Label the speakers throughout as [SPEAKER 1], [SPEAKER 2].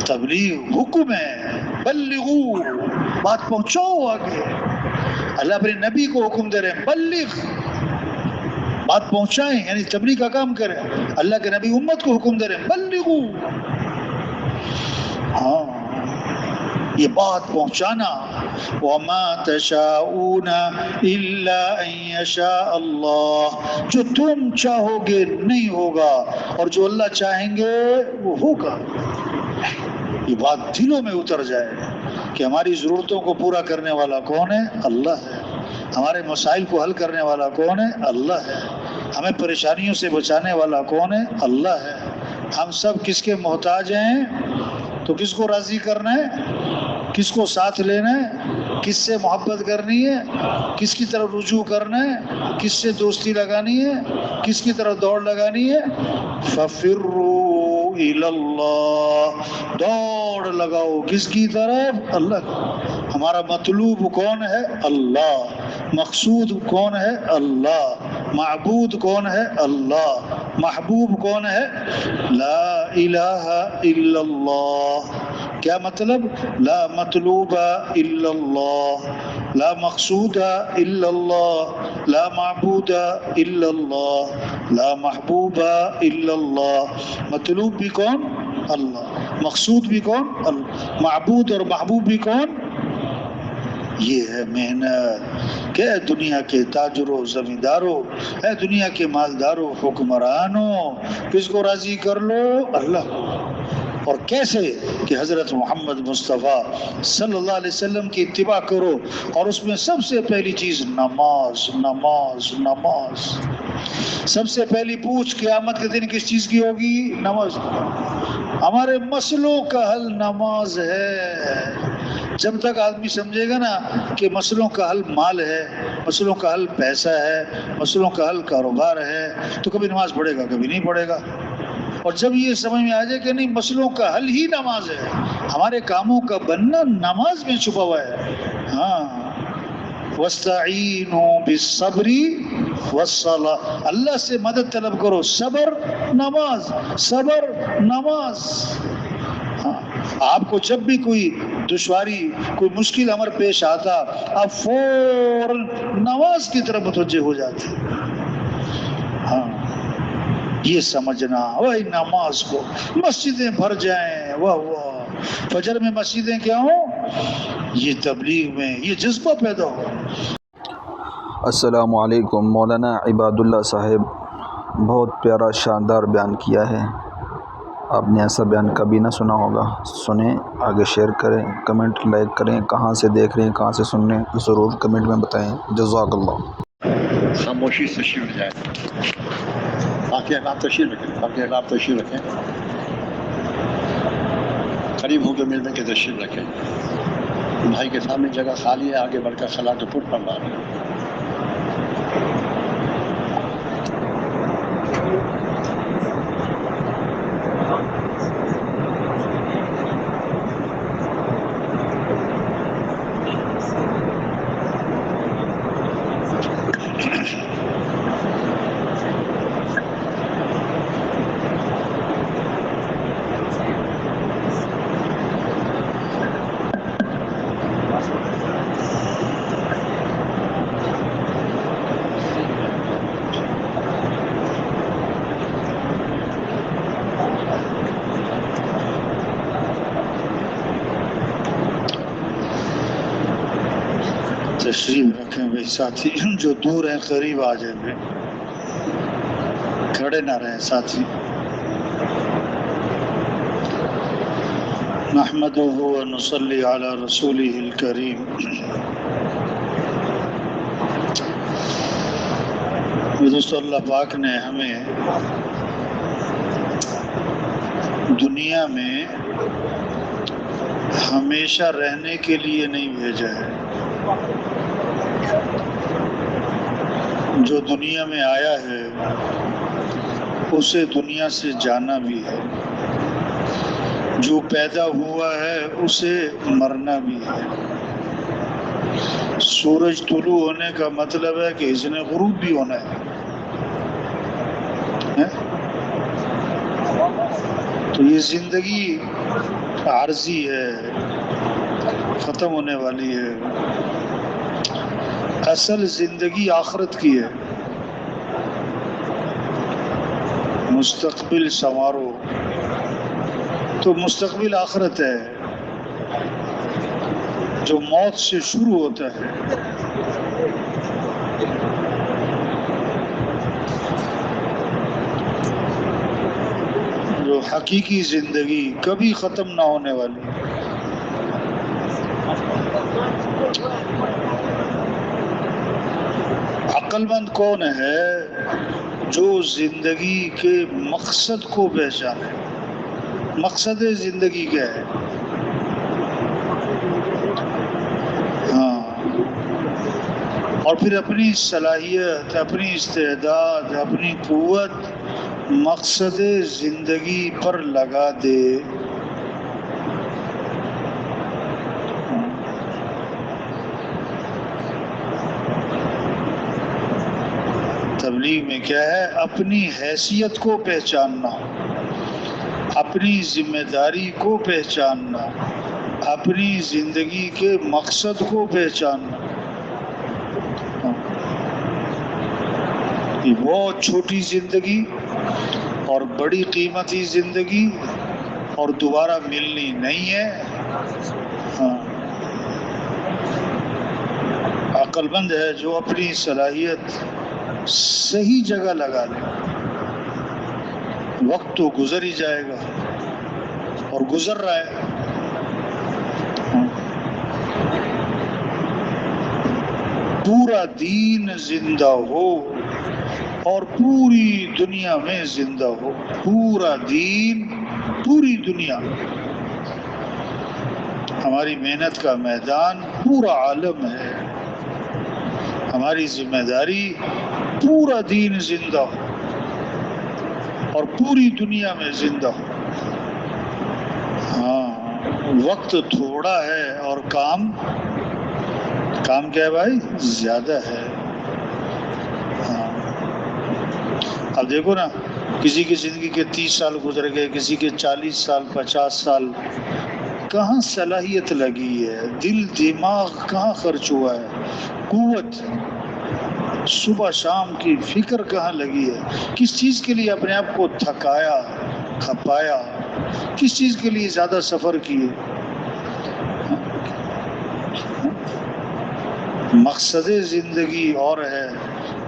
[SPEAKER 1] تبلیغ حکم ہے، بلغو، بات پہنچاؤ آگے. اللہ اپنے نبی کو حکم دے رہے ہیں بلغ، بات پہنچائیں، یعنی تبلیغ کا کام کریں. اللہ کے نبی امت کو حکم دے رہے ہیں بلغو. ہاں یہ بات پہنچانا. وَمَا تَشَاءُونَ إِلَّا أَن يَشَاءَ اللَّهُ، جو تم چاہو گے نہیں ہوگا، اور جو اللہ چاہیں گے وہ ہوگا. یہ بات دلوں میں اتر جائے کہ ہماری ضرورتوں کو پورا کرنے والا کون ہے؟ اللہ ہے. ہمارے مسائل کو حل کرنے والا کون ہے؟ اللہ ہے. ہمیں پریشانیوں سے بچانے والا کون ہے؟ اللہ ہے. ہم سب کس کے محتاج ہیں؟ تو کس کو راضی کرنا ہے؟ کس کو ساتھ لینا ہے؟ کس سے محبت کرنی ہے؟ کس کی طرف رجوع کرنا ہے؟ کس سے دوستی لگانی ہے؟ کس کی طرف دوڑ لگانی ہے؟ فَفِرُّوا إِلَى اللَّهِ، دوڑ لگاؤ کس کی طرف؟ اللہ. ہمارا مطلوب کون ہے؟ اللہ. مقصود کون ہے؟ اللہ. معبود کون ہے؟ اللہ. محبوب کون ہے؟ لا الہ الا اللہ. کیا مطلب؟ لا مطلوب الا اللہ، لا مقصود الا اللہ، لا معبود الا اللہ، لا محبوب الا اللہ. مطلوب بھی کون؟ اللہ. مقصود بھی کون؟ اللہ. معبود اور محبوب بھی کون؟ یہ ہے محنت. کہ اے دنیا کے تاجروں، زمینداروں، اے دنیا کے مالداروں، حکمرانوں، کس کو راضی کر لو؟ اللہ کو. اور کیسے؟ کہ حضرت محمد مصطفیٰ صلی اللہ علیہ وسلم کی اتباع کرو، اور اس میں سب سے پہلی چیز نماز. نماز نماز. سب سے پہلی پوچھ قیامت کے دن کس چیز کی ہوگی؟ نماز. ہمارے مسئلوں کا حل نماز ہے. جب تک آدمی سمجھے گا نا کہ مسئلوں کا حل مال ہے، مسئلوں کا حل پیسہ ہے، مسئلوں کا حل کاروبار ہے، تو کبھی نماز پڑھے گا، کبھی نہیں پڑھے گا. اور جب یہ سمجھ میں آ جائے کہ نہیں، مسئلوں کا حل ہی نماز ہے، ہمارے کاموں کا بننا نماز میں چھپا ہوا ہے. ہاں. وَاسْتَعِینُوا بِالصَّبْرِ وَالصَّلَاةِ، اللہ سے مدد طلب کرو. صبر نماز، صبر نماز. ہاں. آپ کو جب بھی کوئی دشواری، کوئی مشکل امر پیش آتا، آپ فوراً نماز کی طرف متوجہ ہو جاتے. ہاں یہ سمجھنا. وہی نماز کو مسجدیں بھر جائیں، واہ واہ، فجر میں مسجدیں کیا ہوں، یہ تبلیغ میں یہ جذبہ پیدا ہو.
[SPEAKER 2] السلام علیکم. مولانا عباد اللہ صاحب بہت پیارا شاندار بیان کیا ہے. آپ نے ایسا بیان کبھی نہ سنا ہوگا. سنیں، آگے شیئر کریں، کمنٹ لائک کریں. کہاں سے دیکھ رہے ہیں، کہاں سے سن رہے ہیں، ضرور کمنٹ میں بتائیں. جزاک اللہ.
[SPEAKER 3] خاموشی سے تشریف لے جائیں. باقی احباب تشریف رکھیں، باقی احباب تشریف رکھیں. قریب ہو کے مل کے تشریف رکھیں. بھائی کے سامنے جگہ خالی ہے، آگے بڑھ کر صلاۃ پٹ پڑھ رہا ہے.
[SPEAKER 1] تشریف رکھیں بھائی. ساتھی جو دور ہیں قریب آ جائیں بھائی، کھڑے نہ رہیں ساتھی. نحمدہ ونصلی علی رسولہ الکریم. دوستو، اللہ پاک نے ہمیں دنیا میں ہمیشہ رہنے کے لیے نہیں بھیجا ہے. جو دنیا میں آیا ہے اسے دنیا سے جانا بھی ہے. جو پیدا ہوا ہے اسے مرنا بھی ہے. سورج طلوع ہونے کا مطلب ہے کہ اس نے غروب بھی ہونا ہے. تو یہ زندگی عارضی ہے، ختم ہونے والی ہے، اصل زندگی آخرت کی ہے۔ مستقبل سنوارو، تو مستقبل آخرت ہے جو موت سے شروع ہوتا ہے۔ جو حقیقی زندگی کبھی ختم نہ ہونے والی۔ عقل مند کون ہے؟ جو زندگی کے مقصد کو پہچانے۔ مقصد زندگی کیا ہے؟ ہاں، اور پھر اپنی صلاحیت، اپنی استعداد، اپنی قوت مقصد زندگی پر لگا دے۔ تبلیغ میں کیا ہے؟ اپنی حیثیت کو پہچاننا، اپنی ذمہ داری کو پہچاننا، اپنی زندگی کے مقصد کو پہچاننا۔ یہ بہت چھوٹی زندگی اور بڑی قیمتی زندگی اور دوبارہ ملنی نہیں ہے۔ ہاں، عقل مند ہے جو اپنی صلاحیت صحیح جگہ لگا لے۔ وقت تو گزر ہی جائے گا اور گزر رہا ہے۔ پورا دین زندہ ہو اور پوری دنیا میں زندہ ہو۔ پورا دین، پوری دنیا۔ ہماری محنت کا میدان پورا عالم ہے۔ ہماری ذمہ داری پورا دین زندہ ہو اور پوری دنیا میں زندہ ہو۔ ہاں، وقت تھوڑا ہے اور کام کیا ہے بھائی؟ زیادہ ہے۔ ہاں، اب دیکھو نا، کسی کی زندگی کے 30 سال گزر گئے، کسی کے 40 سال، 50 سال، کہاں صلاحیت لگی ہے؟ دل دماغ کہاں خرچ ہوا ہے؟ قوت صبح شام کی فکر کہاں لگی ہے؟ کس چیز کے لیے اپنے آپ کو تھکایا، کھپایا؟ کس چیز کے لیے زیادہ سفر کیے؟ مقصد زندگی اور ہے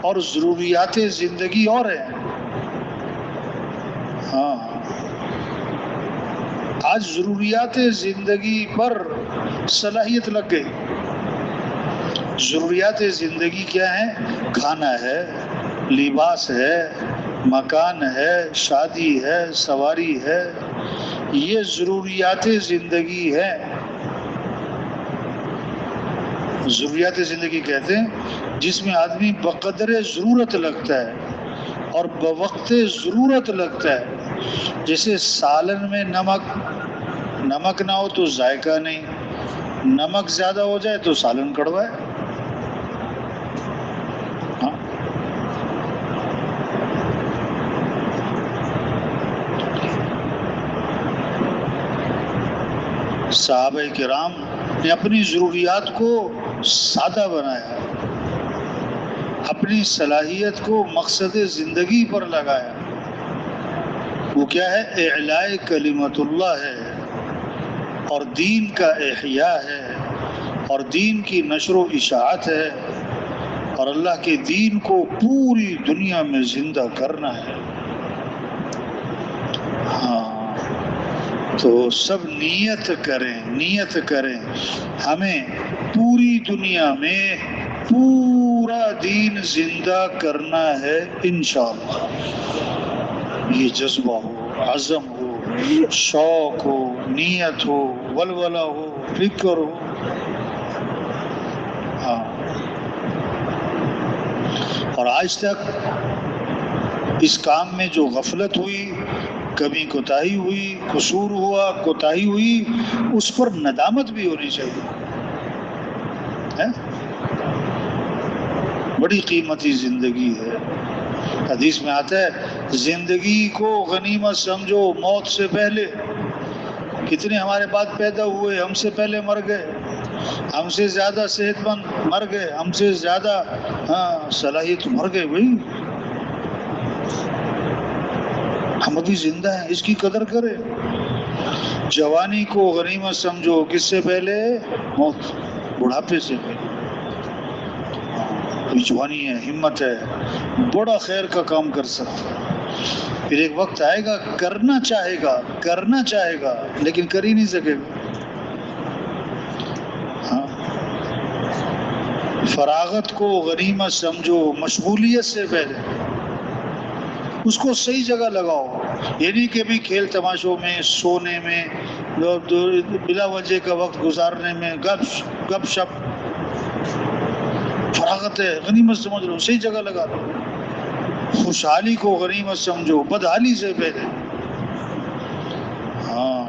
[SPEAKER 1] اور ضروریات زندگی اور ہے۔ ہاں، آج ضروریات زندگی پر صلاحیت لگ گئی۔ ضروریات زندگی کیا ہیں؟ کھانا ہے، لباس ہے، مکان ہے، شادی ہے، سواری ہے، یہ ضروریات زندگی ہے۔ ضروریات زندگی کہتے ہیں جس میں آدمی بقدر ضرورت لگتا ہے اور بوقت ضرورت لگتا ہے۔ جیسے سالن میں نمک نہ ہو تو ذائقہ نہیں، نمک زیادہ ہو جائے تو سالن کڑوا ہے۔ ہاں، صحابہ کرام نے اپنی ضروریات کو سادہ بنایا، اپنی صلاحیت کو مقصد زندگی پر لگایا۔ وہ کیا ہے؟ اعلاء کلمت اللہ ہے اور دین کا احیاء ہے اور دین کی نشر و اشاعت ہے اور اللہ کے دین کو پوری دنیا میں زندہ کرنا ہے۔ ہاں، تو سب نیت کریں ہمیں پوری دنیا میں پورا دین زندہ کرنا ہے انشاءاللہ۔ یہ جذبہ ہو، عزم ہو، شوق ہو، نیت ہو، ولولہ ہو، فکر ہو۔ ہاں، اور آج تک اس کام میں جو غفلت ہوئی، کمی کوتاہی ہوئی، قصور ہوا، کوتاہی ہوئی، اس پر ندامت بھی ہونی چاہیے۔ بڑی قیمتی زندگی ہے، حدیث میں آتا ہے زندگی کو غنیمت سمجھو موت سے پہلے. کتنے ہمارے بعد پیدا ہوئے، ہم سے پہلے مر گئے، ہم سے زیادہ صحت مند مر گئے، ہم سے زیادہ صلاحیت مر گئے. بھائی ہم ابھی زندہ ہیں، اس کی قدر کرے. جوانی کو غنیمت سمجھو، کس سے پہلے؟ موت، بڑھاپے سے پہلے. کوئی جوانی ہے، ہمت ہے، بڑا خیر کا کام کر سکتا ہے. پھر ایک وقت آئے گا کرنا چاہے گا لیکن کر ہی نہیں سکے گا. فراغت کو غنیمت سمجھو، مشغولیت سے پہلے اس کو صحیح جگہ لگاؤ. یعنی کہ بھی کھیل تماشوں میں، سونے میں، بلا وجہ کا وقت گزارنے میں، گپ شپ. فراغت ہے، غنیمت سمجھ لو، صحیح جگہ لگا دو. خوشحالی کو غنیمت سمجھو، بدحالی سے پہلے.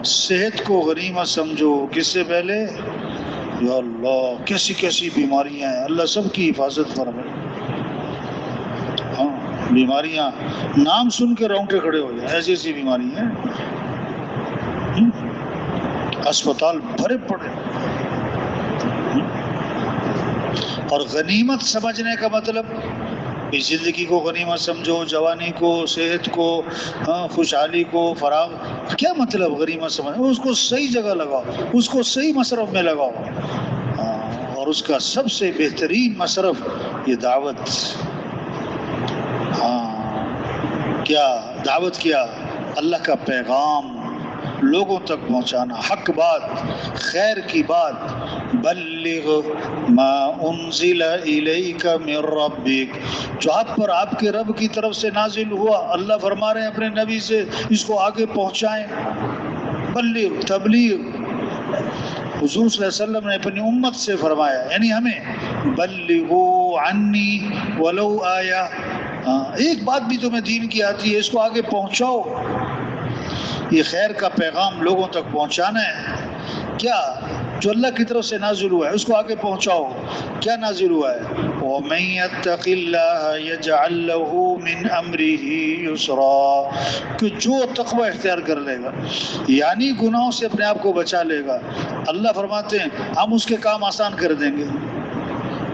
[SPEAKER 1] صحت کو غنیمت سمجھو، کس سے پہلے؟ یا اللہ کیسی کیسی بیماریاں ہیں، اللہ سب کی حفاظت فرمائے. بیماریاں نام سن کے رونگٹے کھڑے ہو جائیں، ایسی ایسی بیماری ہیں. اسپتال بھرے پڑے. اور غنیمت سمجھنے کا مطلب اس زندگی کو غنیمت سمجھو، جوانی کو، صحت کو، خوشحالی کو، فراغ. کیا مطلب غنیمت سمجھو؟ اس کو صحیح جگہ لگاؤ، اس کو صحیح مصرف میں لگاؤ. اور اس کا سب سے بہترین مصرف یہ دعوت. کیا دعوت، کیا اللہ کا پیغام لوگوں تک پہنچانا، حق بات، خیر کی بات. بلغ ما انزل الیک من ربک، جو آپ پر آپ کے رب کی طرف سے نازل ہوا. اللہ فرما رہے ہیں اپنے نبی سے اس کو آگے پہنچائیں. بلغ، تبلیغ. حضور صلی اللہ علیہ وسلم نے اپنی امت سے فرمایا، یعنی ہمیں بلغوا عنی ولو آیہ. ایک بات بھی تمہیں دین کی آتی ہے، اس کو آگے پہنچاؤ. یہ خیر کا پیغام لوگوں تک پہنچانا ہے. کیا؟ جو اللہ کی طرف سے نازل ہوا ہے اس کو آگے پہنچاؤ. کیا نازل ہوا ہے؟ وَمَن يَتَّقِ اللَّهَ يَجْعَل لَّهُ مِنْ أَمْرِهِ يُسْرًا، کہ جو تقوی اختیار کر لے گا یعنی گناہوں سے اپنے آپ کو بچا لے گا، اللہ فرماتے ہیں ہم اس کے کام آسان کر دیں گے.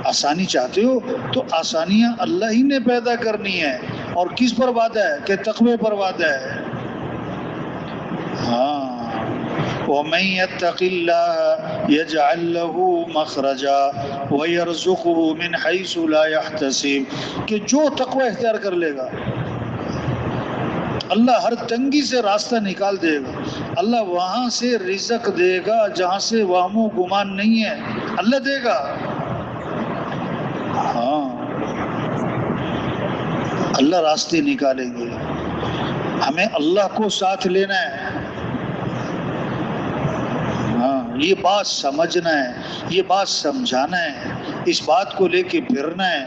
[SPEAKER 1] آسانی چاہتے ہو تو آسانیاں اللہ ہی نے پیدا کرنی ہے. اور کس پر وعدہ ہے؟ کہ تقوی پر وعدہ ہے. وَمَن يَتَّقِ اللَّهَ يَجْعَل لَّهُ مَخْرَجًا وَيَرْزُقْهُ مِنْ حَيْثُ لَا يَحْتَسِبُ، کہ جو تقوی اختیار کر لے گا اللہ ہر تنگی سے راستہ نکال دے گا. اللہ وہاں سے رزق دے گا جہاں سے وہم و گمان نہیں ہے، اللہ دے گا. اللہ راستے نکالیں گے. ہمیں اللہ کو ساتھ لینا ہے. یہ بات سمجھنا ہے، یہ بات سمجھانا ہے، اس بات کو لے کے پھرنا ہے.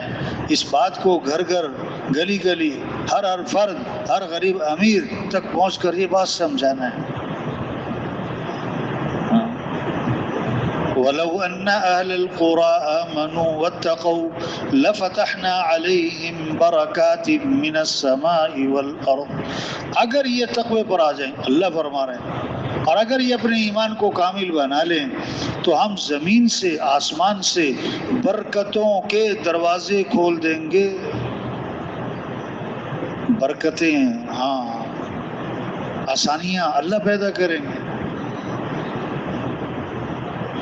[SPEAKER 1] اس بات کو گھر گھر، گلی گلی، ہر فرد، ہر غریب امیر تک پہنچ کر یہ بات سمجھانا ہے. وَلَوْ أَنَّ أَهْلَ الْقُرَىٰ آمَنُوا وَاتَّقَوْا لَفَتَحْنَا عَلَيْهِمْ بَرَكَاتٍ مِّنَ السَّمَاءِ وَالْأَرْضِ. اگر یہ تقوی پر آ جائیں، اللہ فرما رہے ہیں، اور اگر یہ اپنے ایمان کو کامل بنا لیں تو ہم زمین سے، آسمان سے برکتوں کے دروازے کھول دیں گے. برکتیں، آسانیاں اللہ پیدا کریں گے.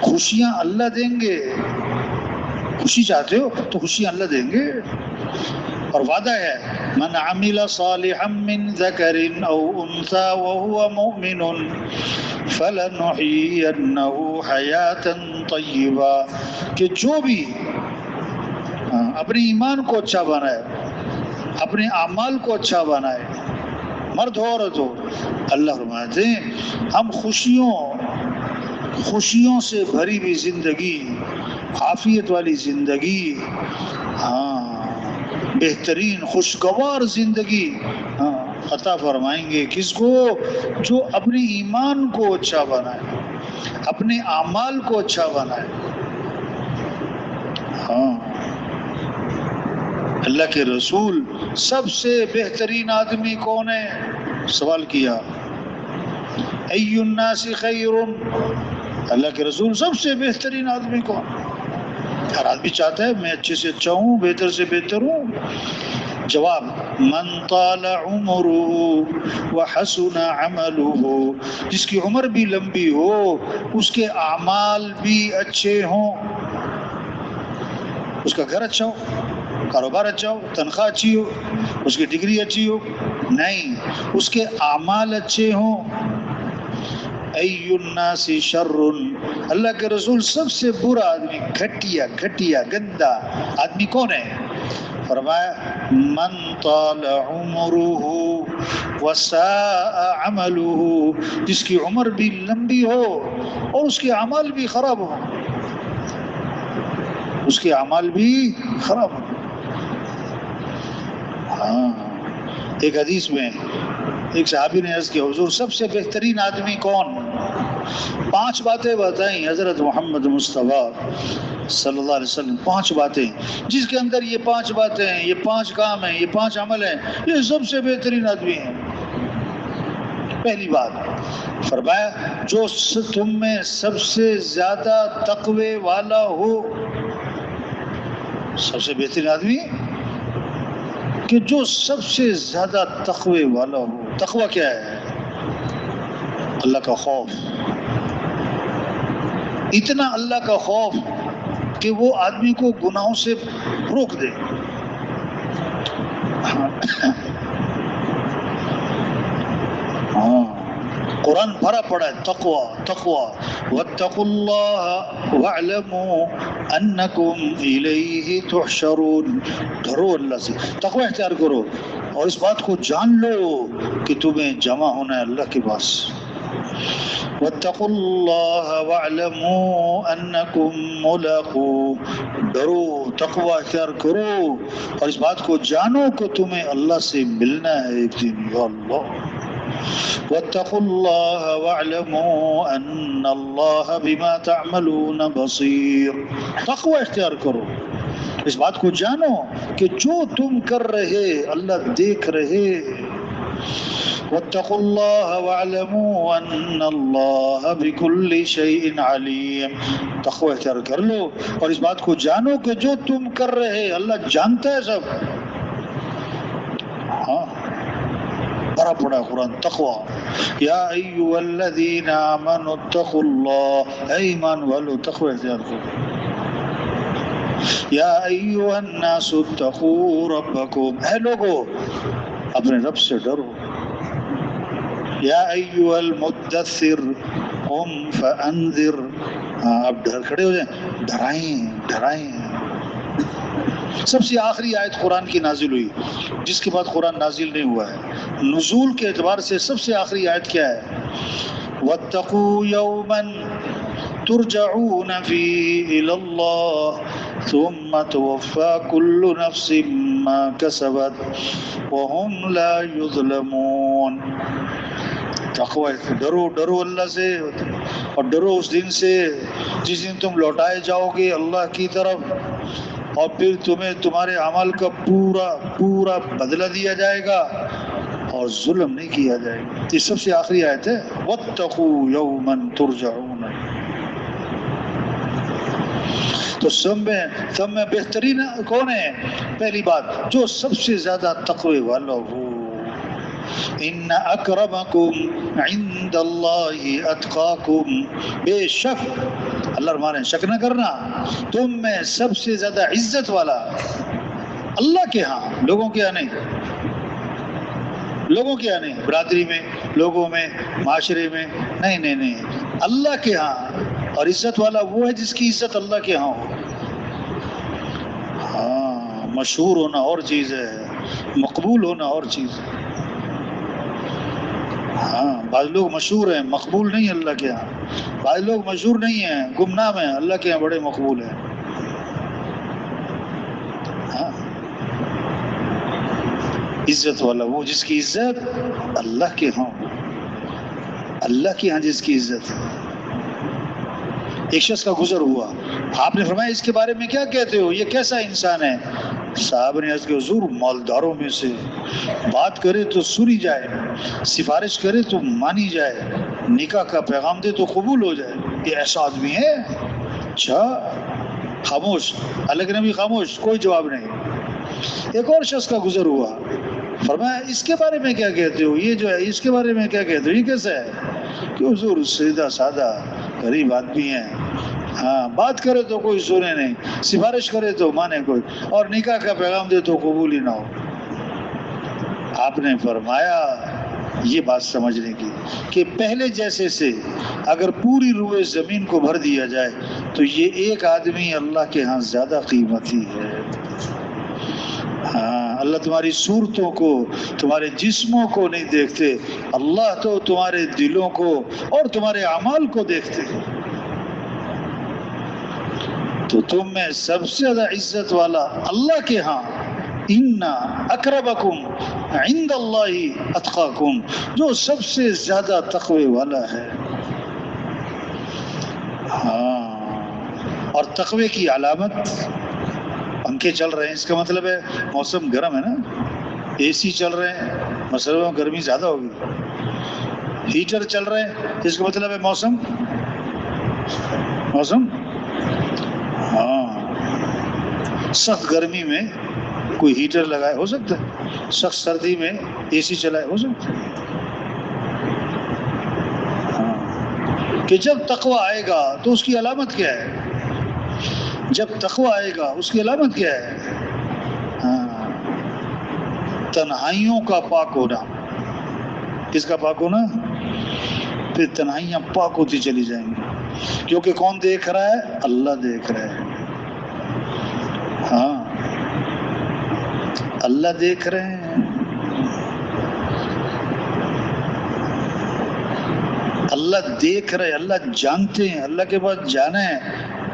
[SPEAKER 1] خوشیاں اللہ دیں گے. خوشی چاہتے ہو تو خوشیاں اللہ دیں گے. اور وعدہ ہے من عمل صالحا من ذکر او انثى وهو مؤمن فلنحيينه حیاتا طیبا، کہ جو بھی اپنے ایمان کو اچھا بنائے، اپنے اعمال کو اچھا بنائے، مرد ہو عورت ہو، اللہ فرماتے ہیں ہم خوشیوں سے بھری ہوئی زندگی، عافیت والی زندگی، بہترین خوشگوار زندگی عطا فرمائیں گے. کس کو؟ جو اپنے ایمان کو اچھا بنائے، اپنے اعمال کو اچھا بنائے. اللہ کے رسول سب سے بہترین آدمی کون ہے؟ سوال کیا ای الناس خیر، اللہ کے رسول سب سے بہترین آدمی کون؟ ہر آدمی چاہتا ہے میں اچھے سے اچھا ہوں، بہتر سے بہتر ہوں۔ جواب من طال عمره وحسن عمله، جس کی عمر بھی لمبی ہو، اس کے اعمال بھی اچھے ہوں، اس کا گھر اچھا ہو، کاروبار اچھا ہو، تنخواہ اچھی ہو، اس کی ڈگری اچھی ہو، نہیں، اس کے اعمال اچھے ہوں۔ ای الناس شر، اللہ کے رسول سب سے برا آدمی، گھٹیا گندا آدمی کون ہے؟ فرمایا من طال عمره وساء عمله، جس کی عمر بھی لمبی ہو اور اس کے اعمال بھی خراب ہو، اس کے اعمال بھی خراب ہو۔ ہاں، ایک حدیث میں ایک صحابی نے عرض کیا حضور سب سے بہترین آدمی کون؟ 5 باتیں بتائیں حضرت محمد مصطفیٰ صلی اللہ علیہ وسلم، 5 باتیں جس کے اندر یہ 5 باتیں ہیں، یہ 5 کام ہیں، یہ 5 عمل ہیں، یہ سب سے بہترین آدمی ہیں۔ پہلی بات فرمایا جو تم میں سب سے زیادہ تقوی والا ہو، سب سے بہترین آدمی کہ جو سب سے زیادہ تقوی والا ہو۔ تقوی کیا ہے؟ اللہ کا خوف، اتنا اللہ کا خوف کہ وہ آدمی کو گناہوں سے روک دے۔ ہاں، قرآن بھرا پڑا ہے تقوی واتقوا اللہ واعلموا انکم الیہ تحشرون، ڈرو اللہ سے، تقوی اختیار کرو اور اس بات کو جان لو کہ تمہیں جمع ہونا ہے اللہ کے پاس۔ واتقوا اللہ واعلموا انکم ملاقوہ، ڈرو، تقوی اختیار کرو اور اس بات کو جانو کہ تمہیں اللہ سے ملنا ہے ایک دن، یا اللہ۔ واتقوا اللہ واعلموا ان اللہ بما تعملون بصیر، تقوی اختیار کرو، اس بات کو جانو کہ جو تم کر رہے اللہ دیکھ رہے۔ واتقوا اللہ واعلموا ان اللہ بكل شیء علیم، تقوی اختیار کر لو اور اس بات کو جانو کہ جو تم کر رہے اللہ جانتا ہے سب۔ ہاں، بڑا پڑا قرآن تقوی، یا ایھا الذین آمنوا اتقوا اللہ، اے ایمان والو تقوی اختیار کرو۔ یا ایھا الناس اتقوا ربکم، اے لوگو اپنے رب سے ڈرو۔ یا ایھا المدثر قم فانذر، اب ڈر کھڑے ہو جائیں، ڈرائیں۔ سب سے آخری آیت قرآن کی نازل ہوئی، جس کے بعد قرآن نازل نہیں ہوا ہے۔ نزول کے اعتبار سے سب سے آخری آیت کیا ہے؟ واتقوا یوما ترجعون فیہ الی اللہ ثم توفی کل نفس ما کسبت وہم لا یظلمون۔ تقوی، ڈرو اللہ سے اور ڈرو اس دن سے جس دن تم لوٹائے جاؤ گے اللہ کی طرف، اور پھر تمہیں تمہارے عمل کا پورا بدلہ دیا جائے گا اور ظلم نہیں کیا جائے گا۔ یہ سب سے آخری آیت ہے، واتقوا یوما ترجعون۔ تو سب میں بہترین کون ہے؟ پہلی بات جو سب سے زیادہ تقوی والا ہو۔ ان اکرمکم عند اللہ اتقاکم، بے شک اللہ رحمان شک نہ کرنا، تم میں سب سے زیادہ عزت والا اللہ کے ہاں، لوگوں کے ہاں نہیں، برادری میں، لوگوں میں، معاشرے میں، نہیں، اللہ کے ہاں۔ اور عزت والا وہ ہے جس کی عزت اللہ کے ہاں ہو۔ ہاں، مشہور ہونا اور چیز ہے، مقبول ہونا اور چیز ہے۔ ہاں، بعض لوگ مشہور ہیں مقبول نہیں اللہ کے ہاں، بعض لوگ مشہور نہیں ہیں گمنام ہیں، اللہ کے ہاں بڑے مقبول ہیں۔ ہاں، عزت والا وہ جس کی عزت اللہ کے ہاں ہو، اللہ کے ہاں جس کی عزت ہے۔ ایک شخص کا گزر ہوا، آپ نے فرمایا اس کے بارے میں کیا کہتے ہو، یہ کیسا انسان ہے؟ صاحب نے عرض کہ حضور مالداروں میں سے بات کرے تو سنی جائے، سفارش کرے تو مانی جائے، نکاح کا پیغام دے تو قبول ہو جائے، یہ ایسا آدمی ہے؟ اچھا، خاموش، الگ نبی خاموش، کوئی جواب نہیں۔ ایک اور شخص کا گزر ہوا، فرمایا اس کے بارے میں کیا کہتے ہو، یہ جو ہے اس کے بارے میں کیا کہتے ہو، یہ کیسا ہے؟ کہ حضور سیدھا سادہ غریب آدمی ہے، ہاں بات کرے تو کوئی سنے نہیں، سفارش کرے تو مانے کوئی، اور نکاح کا پیغام دے تو قبول ہی نہ ہو۔ آپ نے فرمایا یہ بات سمجھنے کی کہ پہلے جیسے سے اگر پوری روئے زمین کو بھر دیا جائے تو یہ ایک آدمی اللہ کے ہاں زیادہ قیمتی ہے۔ ہاں، اللہ تمہاری صورتوں کو، تمہارے جسموں کو نہیں دیکھتے، اللہ تو تمہارے دلوں کو اور تمہارے اعمال کو دیکھتے۔ تو تم میں سب سے زیادہ عزت والا اللہ کے ہاں ان اکرمکم عند اللہ اتقاکم، جو سب سے زیادہ تقوی والا ہے۔ ہاں، اور تقوی کی علامت، پنکھے چل رہے ہیں اس کا مطلب ہے موسم گرم ہے نا، اے سی چل رہے ہیں مثلا گرمی زیادہ ہوگی، ہیٹر چل رہے ہیں اس کا مطلب ہے موسم ہاں، سخت گرمی میں کوئی ہیٹر لگائے ہو سکتا ہے، سخت سردی میں اے سی چلائے ہو سکتا ہے۔ ہاں، کہ جب تقوی آئے گا تو اس کی علامت کیا ہے؟ جب تقوی آئے گا اس کی علامت کیا ہے؟ ہاں، تنہائیوں کا پاک ہونا۔ کس کا پاک ہونا؟ پھر تنہائیاں پاک ہوتی چلی جائیں گی، کیونکہ کون دیکھ رہا ہے؟ اللہ دیکھ رہا ہے۔ ہاں، اللہ دیکھ رہے ہیں، اللہ دیکھ رہے، اللہ جانتے ہیں، اللہ کے پاس جانا ہے۔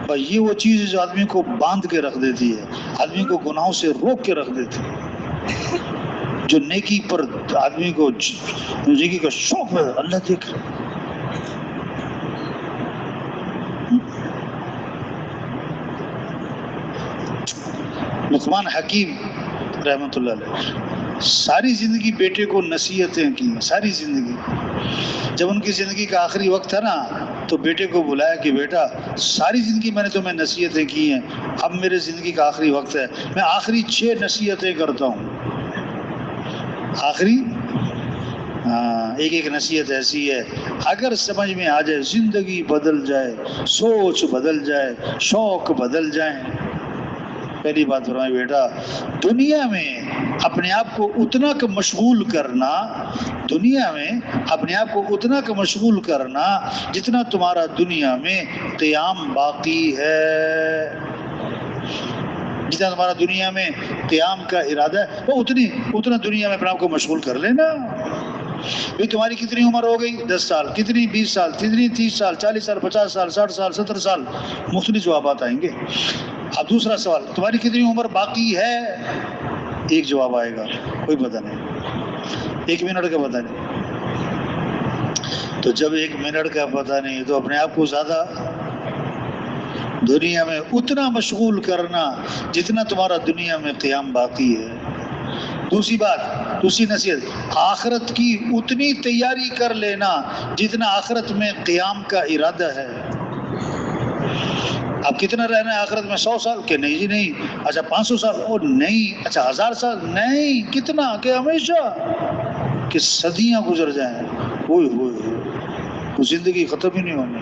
[SPEAKER 1] اور یہ وہ چیز ہے جو آدمی کو باندھ کے رکھ دیتی ہے، آدمی کو گناہوں سے روک کے رکھ دیتی ہے، جو نیکی پر آدمی کو نیکی کا شوق ہے، اللہ دیکھ رہے۔ لقمان حکیم رحمۃ اللہ علیہ ساری زندگی بیٹے کو نصیحتیں کی، ساری زندگی۔ جب ان کی زندگی کا آخری وقت تھا نا تو بیٹے کو بلایا کہ بیٹا ساری زندگی میں نے تمہیں نصیحتیں کی ہیں، اب میرے زندگی کا آخری وقت ہے، میں آخری 6 نصیحتیں کرتا ہوں۔ آخری ایک ایک نصیحت ایسی ہے اگر سمجھ میں آ جائے زندگی بدل جائے، سوچ بدل جائے، شوق بدل جائیں۔ پہلی بات فرمائے بیٹا دنیا میں اپنے آپ کو اتنا کہ مشغول کرنا، دنیا میں اپنے آپ کو اتنا کہ مشغول کرنا جتنا تمہارا دنیا میں قیام باقی ہے، جتنا تمہارا دنیا میں قیام کا ارادہ ہے وہ اتنا دنیا میں اپنے آپ کو مشغول کر لینا۔ بھئی تمہاری کتنی عمر ہو گئی؟ 10 سال، کتنی 20 سال، کتنی 30 سال، 40 سال، 50 سال، 60 سال، 70 سال، مختلف جوابات آئیں گے۔ اب دوسرا سوال، تمہاری کتنی عمر باقی ہے؟ ایک جواب آئے گا، کوئی پتہ نہیں، 1 منٹ کا پتہ نہیں۔ تو جب 1 منٹ کا پتہ نہیں تو اپنے آپ کو زیادہ دنیا میں اتنا مشغول کرنا جتنا تمہارا دنیا میں قیام باقی ہے۔ دوسری بات، دوسری نصیحت، آخرت کی اتنی تیاری کر لینا جتنا آخرت میں قیام کا ارادہ ہے۔ اب کتنا رہنا ہے آخرت میں؟ 100 سال کہ نہیں جی نہیں، اچھا 500 سال او نہیں، اچھا 1000 سال نہیں، کتنا کہ ہمیشہ، کہ صدیاں گزر جائیں، ہوئے وہ زندگی ختم ہی نہیں ہونی۔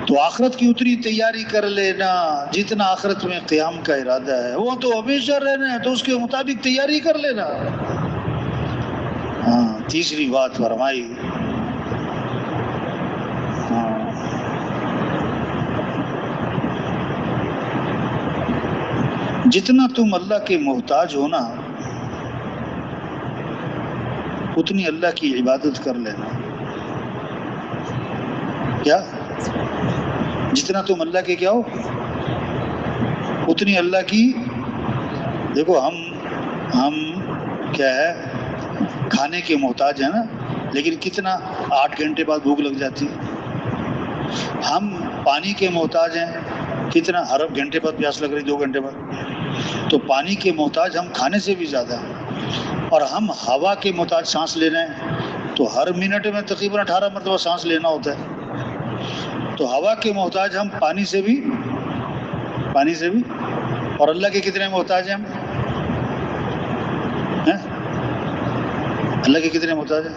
[SPEAKER 1] تو آخرت کی اتنی تیاری کر لینا جتنا آخرت میں قیام کا ارادہ ہے، وہ تو ہمیشہ رہنا ہے تو اس کے مطابق تیاری کر لینا۔ ہاں، تیسری بات فرمائی، جتنا تم اللہ کے محتاج ہو نا اتنی اللہ کی عبادت کر لینا۔ کیا؟ جتنا تم اللہ کے کیا ہو اتنی اللہ کی، دیکھو ہم کیا ہے کھانے کے محتاج ہیں نا، لیکن کتنا 8 گھنٹے بعد بھوک لگ جاتی ہے۔ ہم پانی کے محتاج ہیں کتنا ارب گھنٹے بعد پیاس لگ رہی، 2 گھنٹے بعد. تو پانی کے محتاج ہم کھانے سے بھی زیادہ ہیں، اور ہم ہوا کے محتاج سانس لے رہے ہیں. تو ہر منٹ میں تقریباً 18 مرتبہ سانس لینا ہوتا ہے. تو ہوا کے محتاج ہم پانی سے بھی، اور اللہ کے کتنے محتاج ہیں ہم؟ اللہ کے کتنے محتاج ہیں؟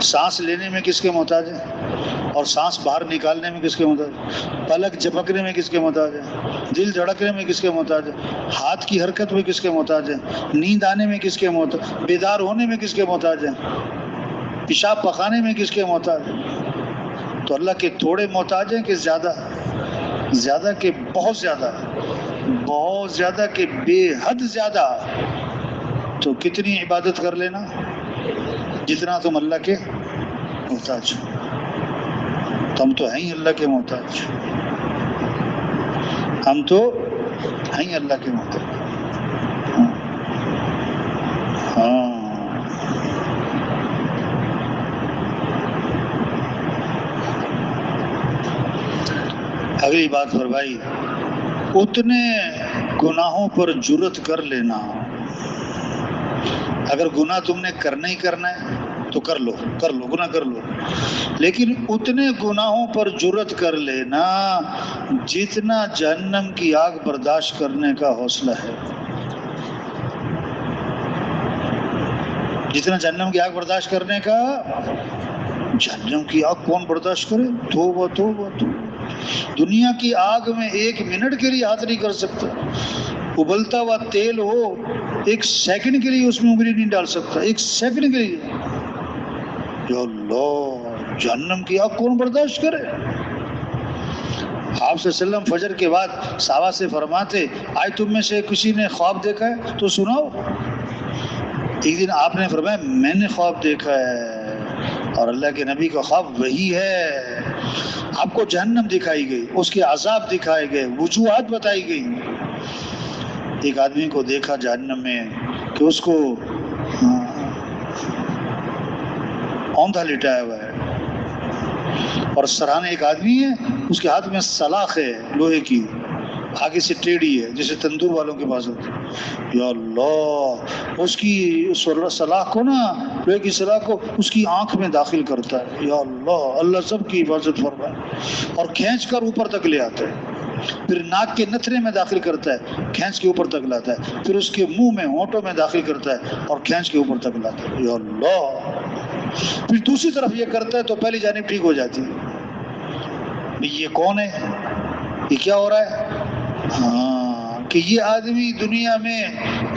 [SPEAKER 1] سانس لینے میں کس کے محتاج ہیں؟ اور سانس باہر نکالنے میں کس کے محتاج ہیں؟ پلک جھپکنے میں کس کے محتاج ہیں؟ دل دھڑکنے میں کس کے محتاج ہیں؟ ہاتھ کی حرکت میں کس کے محتاج ہیں؟ نیند آنے میں کس کے محتاج؟ بیدار ہونے میں کس کے محتاج ہیں؟ پیشاب پخانے میں کس کے محتاج ہیں؟ تو اللہ کے تھوڑے محتاج ہیں کہ زیادہ کہ بہت زیادہ کہ بے حد زیادہ. تو کتنی عبادت کر لینا جتنا تم اللہ کے محتاج ہو. ہم تو ہیں ہی اللہ کے محتاج، ہم تو ہیں ہی اللہ کے محتاج. ہاں اگلی بات فرمائی، اتنے گناہوں پر جرت کر لینا. اگر گناہ تم نے کرنا ہی کرنا ہے تو کر لو گناہ کر لو، لیکن اتنے گناہوں پر جرت کر لینا جتنا جہنم کی آگ برداشت کرنے کا حوصلہ ہے. جتنا جہنم کی آگ برداشت کرنے کا، جہنم کی آگ کون برداشت کرے؟ توبہ. دنیا کی آگ میں 1 منٹ کے لیے ہاتھ نہیں کر سکتا. ابلتا ہوا تیل ہو، 1 سیکنڈ کے لیے اس میں انگلی نہیں ڈال سکتا، 1 سیکنڈ کے لیے. یا اللہ، جہنم کی آگ کون برداشت کرے؟ آپ صلی اللہ علیہ وسلم فجر کے بعد صحابہ سے فرماتے، آج تم میں سے کسی نے خواب دیکھا ہے تو سناؤ. ایک دن آپ نے فرمایا میں نے خواب دیکھا ہے، اور اللہ کے نبی کا خواب وہی ہے. آپ کو جہنم دکھائی گئی، اس کے عذاب دکھائے گئے، وجوہات بتائی گئی. ایک آدمی کو دیکھا جہنم میں کہ اس کو اوندھا لٹایا ہوا ہے، اور سرانے ایک آدمی ہے، اس کے ہاتھ میں سلاخ ہے لوہے کی، آگے سے ٹیڑھی ہے جیسے تندور والوں کے پاس ہوتی ہے. یا اللہ، اس کی سلاخ کو نا، لوہے کی سلاخ کو اس کی آنکھ میں داخل کرتا ہے. یا اللہ، اللہ سب کی حفاظت فرمائے. اور کھینچ کر اوپر تک لے آتا ہے، پھر ناک کے نتھرے میں داخل کرتا ہے، کھینچ کے اوپر تک لاتا ہے، پھر اس کے منہ میں ہونٹوں میں داخل کرتا ہے اور کھینچ کے اوپر تک لاتا ہے. یا اللہ، پھر دوسری طرف یہ کرتا ہے تو پہلی جانب ٹھیک ہو جاتی ہے. یہ کون ہے؟ یہ کیا ہو رہا ہے؟ ہاں، کہ یہ آدمی دنیا میں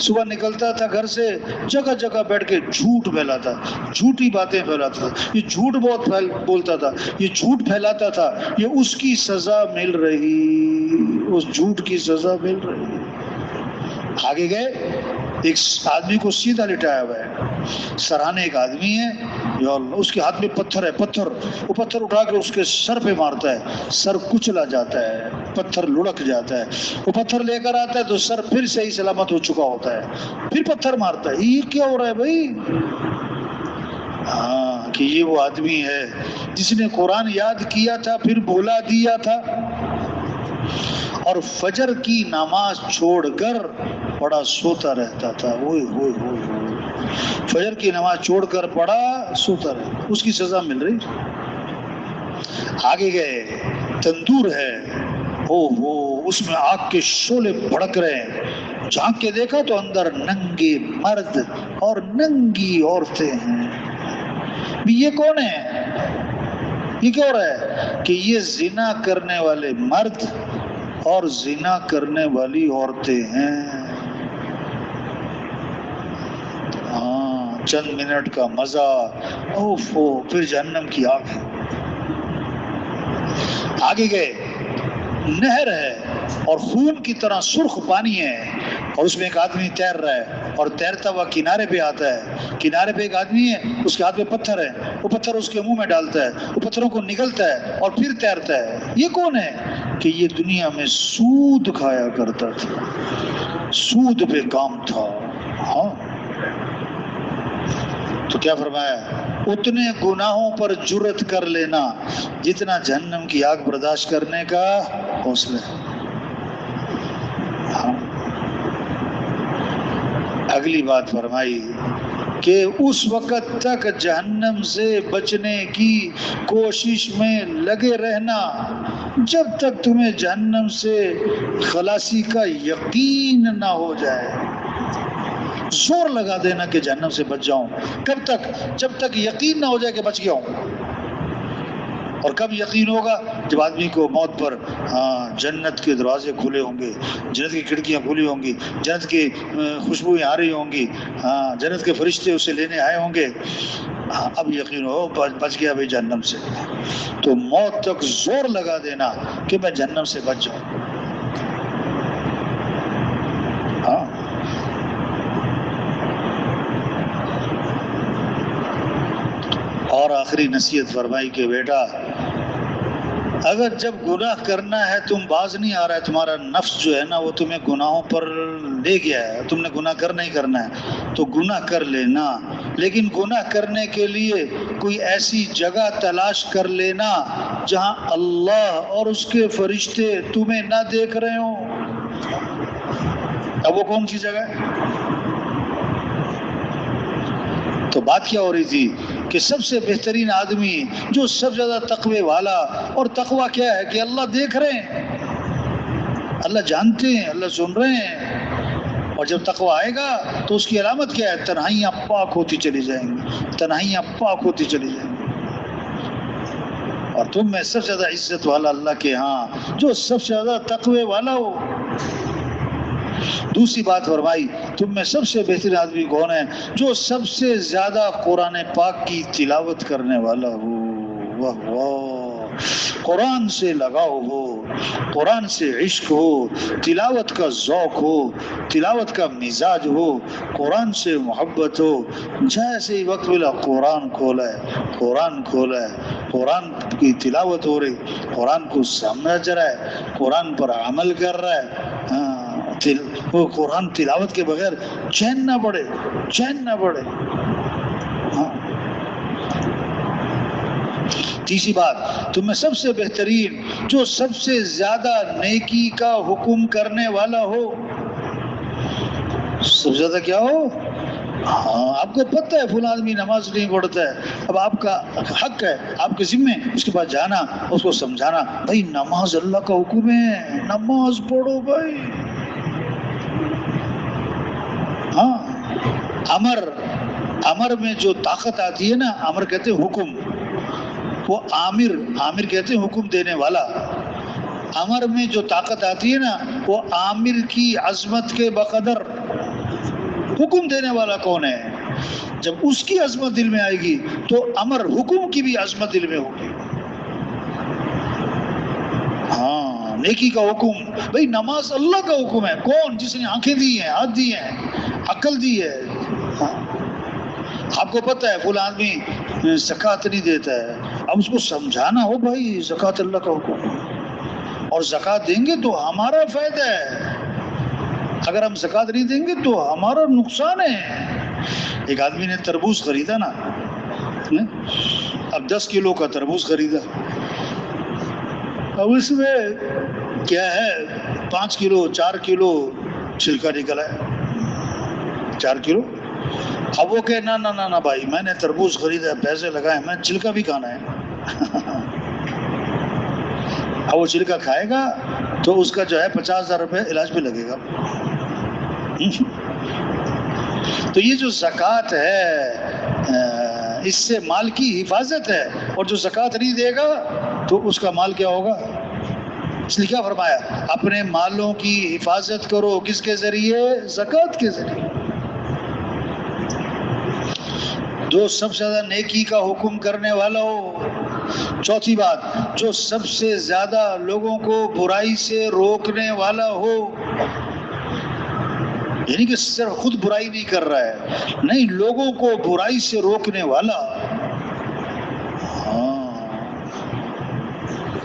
[SPEAKER 1] صبح نکلتا تھا گھر سے، جگہ جگہ بیٹھ کے جھوٹ پھیلاتا، جھوٹی باتیں پھیلاتا تھا. یہ جھوٹ بہت بولتا تھا، یہ جھوٹ پھیلاتا تھا. یہ اس کی سزا مل رہی، اس جھوٹ کی سزا مل رہی. آگے گئے، ایک آدمی کو سیدھا لٹایا ہوا ہے، سرانے ایک آدمی ہے، یا اللہ، اس کے ہاتھ میں پتھر ہے. وہ پتھر اٹھا کے اس کے سر پہ مارتا ہے، سر کچلا جاتا ہے، پتھر لڑک جاتا ہے. وہ پتھر لے کر آتا ہے تو سر پھر صحیح سلامت ہو چکا ہوتا ہے، پھر پتھر مارتا ہے. یہ کیا ہو رہا ہے بھائی؟ ہاں، کہ یہ وہ آدمی ہے جس نے قرآن یاد کیا تھا پھر بھولا دیا تھا، اور فجر کی نماز چھوڑ کر پڑا سوتا رہتا تھا. اوئے ہوئے ہوئے ہوئے، فجر کی نماز چھوڑ کر پڑا سوتا رہتا، اس کی سزا مل رہی. آگے گئے، تندور ہے، اس میں آگ کے شعلے بھڑک رہے ہیں. جھانک کے دیکھا تو اندر ننگے مرد اور ننگی عورتیں ہیں. یہ کون ہے؟ یہ کیا ہو رہا ہے؟ کہ یہ زنا کرنے والے مرد اور زنا کرنے والی عورتیں ہیں. ہاں، چند منٹ کا مزہ، پھر جہنم کی آگ ہے. آگے گئے، نہر ہے اور خون کی طرح سرخ پانی ہے، اور اس میں ایک آدمی تیر رہا ہے، اور تیرتا ہوا کنارے پہ آتا ہے. کنارے پہ ایک آدمی ہے، اس کے ہاتھ میں پتھر ہے، وہ پتھر اس کے منہ میں ڈالتا ہے، وہ پتھروں کو نگلتا ہے اور پھر تیرتا ہے. یہ کون ہے؟ کہ یہ دنیا میں سود کھایا کرتا تھا، سود پہ کام تھا. ہاں، تو کیا فرمایا؟ اتنے گناہوں پر جرت کر لینا جتنا جہنم کی آگ برداشت کرنے کا حوصلہ ہے. اگلی بات فرمائی کہ اس وقت تک جہنم سے بچنے کی کوشش میں لگے رہنا جب تک تمہیں جہنم سے خلاصی کا یقین نہ ہو جائے. زور لگا دینا کہ جہنم سے بچ جاؤں. کب تک؟ جب تک یقین نہ ہو جائے کہ بچ گیا ہوں. اور کب یقین ہوگا؟ جب آدمی کو موت پر جنت کے دروازے کھلے ہوں گے، جنت کی کھڑکیاں کھلی ہوں گی، جنت کی خوشبوئیں آ رہی ہوں گی، جنت کے فرشتے اسے لینے آئے ہوں گے، اب یقین ہو بچ گیا بھائی جہنم سے. تو موت تک زور لگا دینا کہ میں جہنم سے بچ جاؤں. اور آخری نصیحت فرمائی کہ بیٹا اگر جب گناہ کرنا ہے تم باز نہیں آ رہا ہے، تمہارا نفس جو ہے نا وہ تمہیں گناہوں پر لے گیا ہے، تم نے گناہ کرنا ہی کرنا ہے تو گناہ کر لینا، لیکن گناہ کرنے کے لیے کوئی ایسی جگہ تلاش کر لینا جہاں اللہ اور اس کے فرشتے تمہیں نہ دیکھ رہے ہوں. اب وہ کون سی جگہ ہے؟ تو بات کیا ہو رہی تھی کہ سب سے بہترین آدمی جو سب سے زیادہ تقوی والا، اور تقوی کیا ہے کہ اللہ دیکھ رہے ہیں، اللہ جانتے ہیں، اللہ سن رہے ہیں. اور جب تقوی آئے گا تو اس کی علامت کیا ہے؟ تنہائیاں پاک ہوتی چلی جائیں گی، تنہائیاں پاک ہوتی چلی جائیں گی. اور تم میں سب سے زیادہ عزت والا اللہ کے ہاں جو سب سے زیادہ تقوی والا ہو. دوسری بات فرمائی تم میں سب سے بہترین آدمی کون ہے؟ جو سب سے زیادہ قرآن پاک کی تلاوت کرنے والا ہو. واہ واہ، قرآن سے لگاؤ ہو، قرآن سے عشق ہو، تلاوت کا ذوق ہو، تلاوت کا مزاج ہو، قرآن سے محبت ہو. جیسے ہی وقت ملا قرآن کھولا ہے، قرآن کھولا ہے، قرآن کی تلاوت ہو رہی، قرآن کو سمجھ رہا ہے، قرآن پر عمل کر رہا ہے. وہ قرآن تلاوت کے بغیر چین نہ پڑے، چین نہ پڑے. تیسری بات تم میں سب سے بہترین جو سب سے زیادہ نیکی کا حکم کرنے والا ہو. سب سے زیادہ کیا ہو؟ آپ کو پتہ ہے فلاں آدمی نماز نہیں پڑھتا ہے، اب آپ کا حق ہے، آپ کے ذمے اس کے پاس جانا، اس کو سمجھانا بھائی نماز اللہ کا حکم ہے، نماز پڑھو بھائی. امر میں جو طاقت آتی ہے نا، امر کہتے ہیں حکم، وہ عامر کہتے ہیں حکم دینے والا. امر میں جو طاقت آتی ہے نا وہ عامر کی عظمت کے بقدر. حکم دینے والا کون ہے؟ جب اس کی عظمت دل میں آئے گی تو امر حکم کی بھی عظمت دل میں ہوگی. نیکی کا حکم، بھئی نماز اللہ کا حکم ہے. کون؟ جس نے آنکھیں دی ہیں، ہاتھ دی ہیں، عقل دی ہے. آپ کو پتہ ہے فلاں آدمی زکوٰۃ نہیں دیتا ہے، اب اس کو سمجھانا ہو بھائی زکوٰۃ اللہ کا حکم ہے، اور زکوٰۃ دیں گے تو ہمارا فائدہ ہے، اگر ہم زکوٰۃ نہیں دیں گے تو ہمارا نقصان ہے. ایک آدمی نے تربوز خریدا نا، اب 10 کلو کا تربوز خریدا، اب اس میں کیا ہے 5 کلو 4 کلو چھلکا نکلا ہے، 4 کلو. اب وہ کہ نہ بھائی میں نے تربوز خریدا، پیسے لگائے، میں چھلکا بھی کھانا ہے. اب وہ چھلکا کھائے گا تو اس کا جو ہے 50,000 روپے علاج پہ لگے گا. تو یہ جو زکوٰۃ ہے اس سے مال کی حفاظت ہے، اور جو زکوٰۃ نہیں دے گا تو اس کا مال کیا ہوگا؟ اس لیے کیا فرمایا؟ اپنے مالوں کی حفاظت کرو، کس کے ذریعے؟ زکوٰۃ کے ذریعے. جو سب سے زیادہ نیکی کا حکم کرنے والا ہو. چوتھی بات جو سب سے زیادہ لوگوں کو برائی سے روکنے والا ہو، یعنی کہ صرف خود برائی نہیں کر رہا ہے، نہیں لوگوں کو برائی سے روکنے والا.